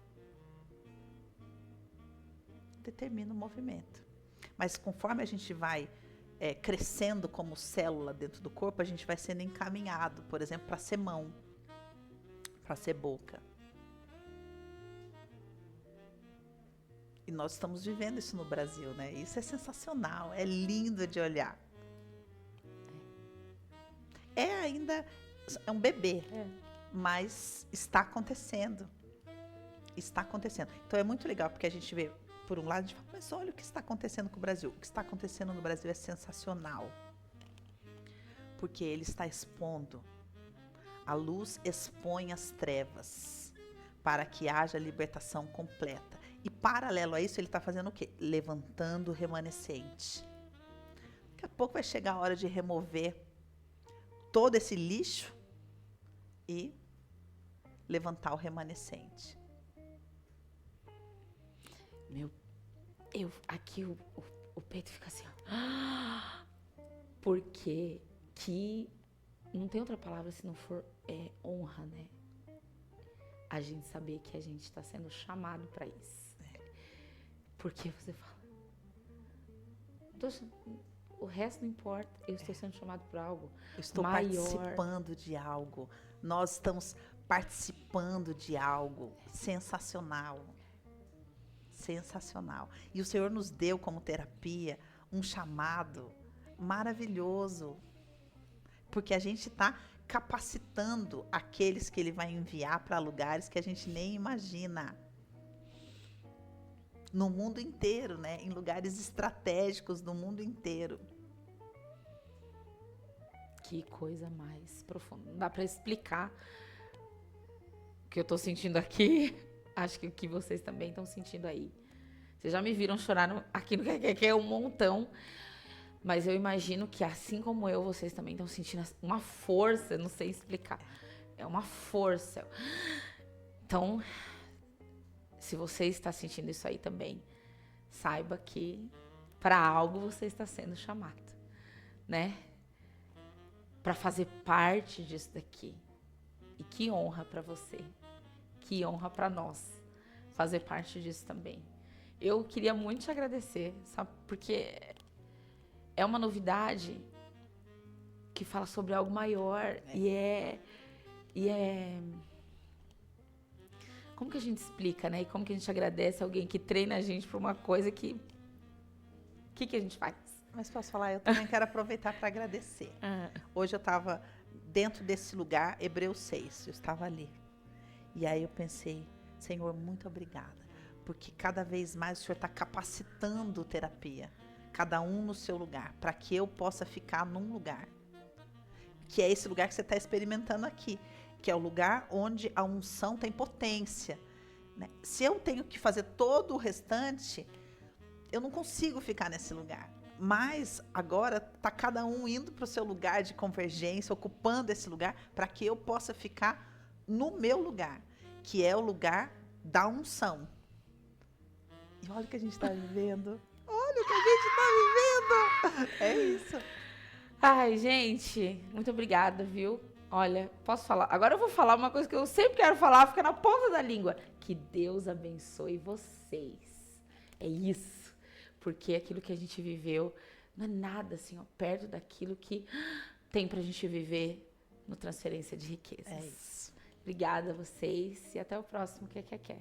Determina o movimento. Mas conforme a gente vai crescendo como célula dentro do corpo, a gente vai sendo encaminhado, por exemplo, para ser mão, para ser boca. E nós estamos vivendo isso no Brasil, né? Isso é sensacional, é lindo de olhar. é um bebê, mas está acontecendo. Está acontecendo. Então é muito legal, porque a gente vê, por um lado, a gente fala, mas olha o que está acontecendo com o Brasil. O que está acontecendo no Brasil é sensacional. Porque ele está expondo. A luz expõe as trevas para que haja libertação completa. E paralelo a isso, ele está fazendo o quê? Levantando o remanescente. Daqui a pouco vai chegar a hora de remover todo esse lixo e levantar o remanescente. Aqui o peito fica assim, ó. Porque que não tem outra palavra se não for honra, né? A gente saber que a gente está sendo chamado para isso. Porque você fala, o resto não importa, eu estou sendo chamado por algo eu estou maior. Participando de algo. Nós estamos participando de algo sensacional. Sensacional. E o Senhor nos deu como terapia um chamado maravilhoso. Porque a gente está capacitando aqueles que Ele vai enviar para lugares que a gente nem imagina. No mundo inteiro, né? Em lugares estratégicos no mundo inteiro. Que coisa mais profunda. Não dá para explicar o que eu tô sentindo aqui. Acho que o que vocês também estão sentindo aí. Vocês já me viram chorar aqui no que é um montão. Mas eu imagino que, assim como eu, vocês também estão sentindo uma força. Não sei explicar. É uma força. Então, se você está sentindo isso aí também, saiba que para algo você está sendo chamado, né? Para fazer parte disso daqui. E que honra para você. Que honra para nós fazer parte disso também. Eu queria muito te agradecer, sabe? Porque é uma novidade que fala sobre algo maior. E é... Como que a gente explica, né? E como que a gente agradece alguém que treina a gente por uma coisa que... O que a gente faz? Mas posso falar, eu também quero aproveitar para agradecer. Hoje eu estava dentro desse lugar, Hebreus 6, eu estava ali. E aí eu pensei, Senhor, muito obrigada, porque cada vez mais o Senhor está capacitando terapia, cada um no seu lugar, para que eu possa ficar num lugar, que é esse lugar que você está experimentando aqui, que é o lugar onde a unção tem potência, né? Se eu tenho que fazer todo o restante, eu não consigo ficar nesse lugar. Mas agora está cada um indo para o seu lugar de convergência, ocupando esse lugar, para que eu possa ficar no meu lugar, que é o lugar da unção. E olha o que a gente está vivendo. Olha o que a gente está vivendo. É isso. Ai, gente, muito obrigada, viu? Olha, posso falar? Agora eu vou falar uma coisa que eu sempre quero falar, fica na ponta da língua. Que Deus abençoe vocês. É isso. Porque aquilo que a gente viveu não é nada assim, ó, perto daquilo que tem pra gente viver no Transferência de Riquezas. É isso. Obrigada a vocês e até o próximo que é.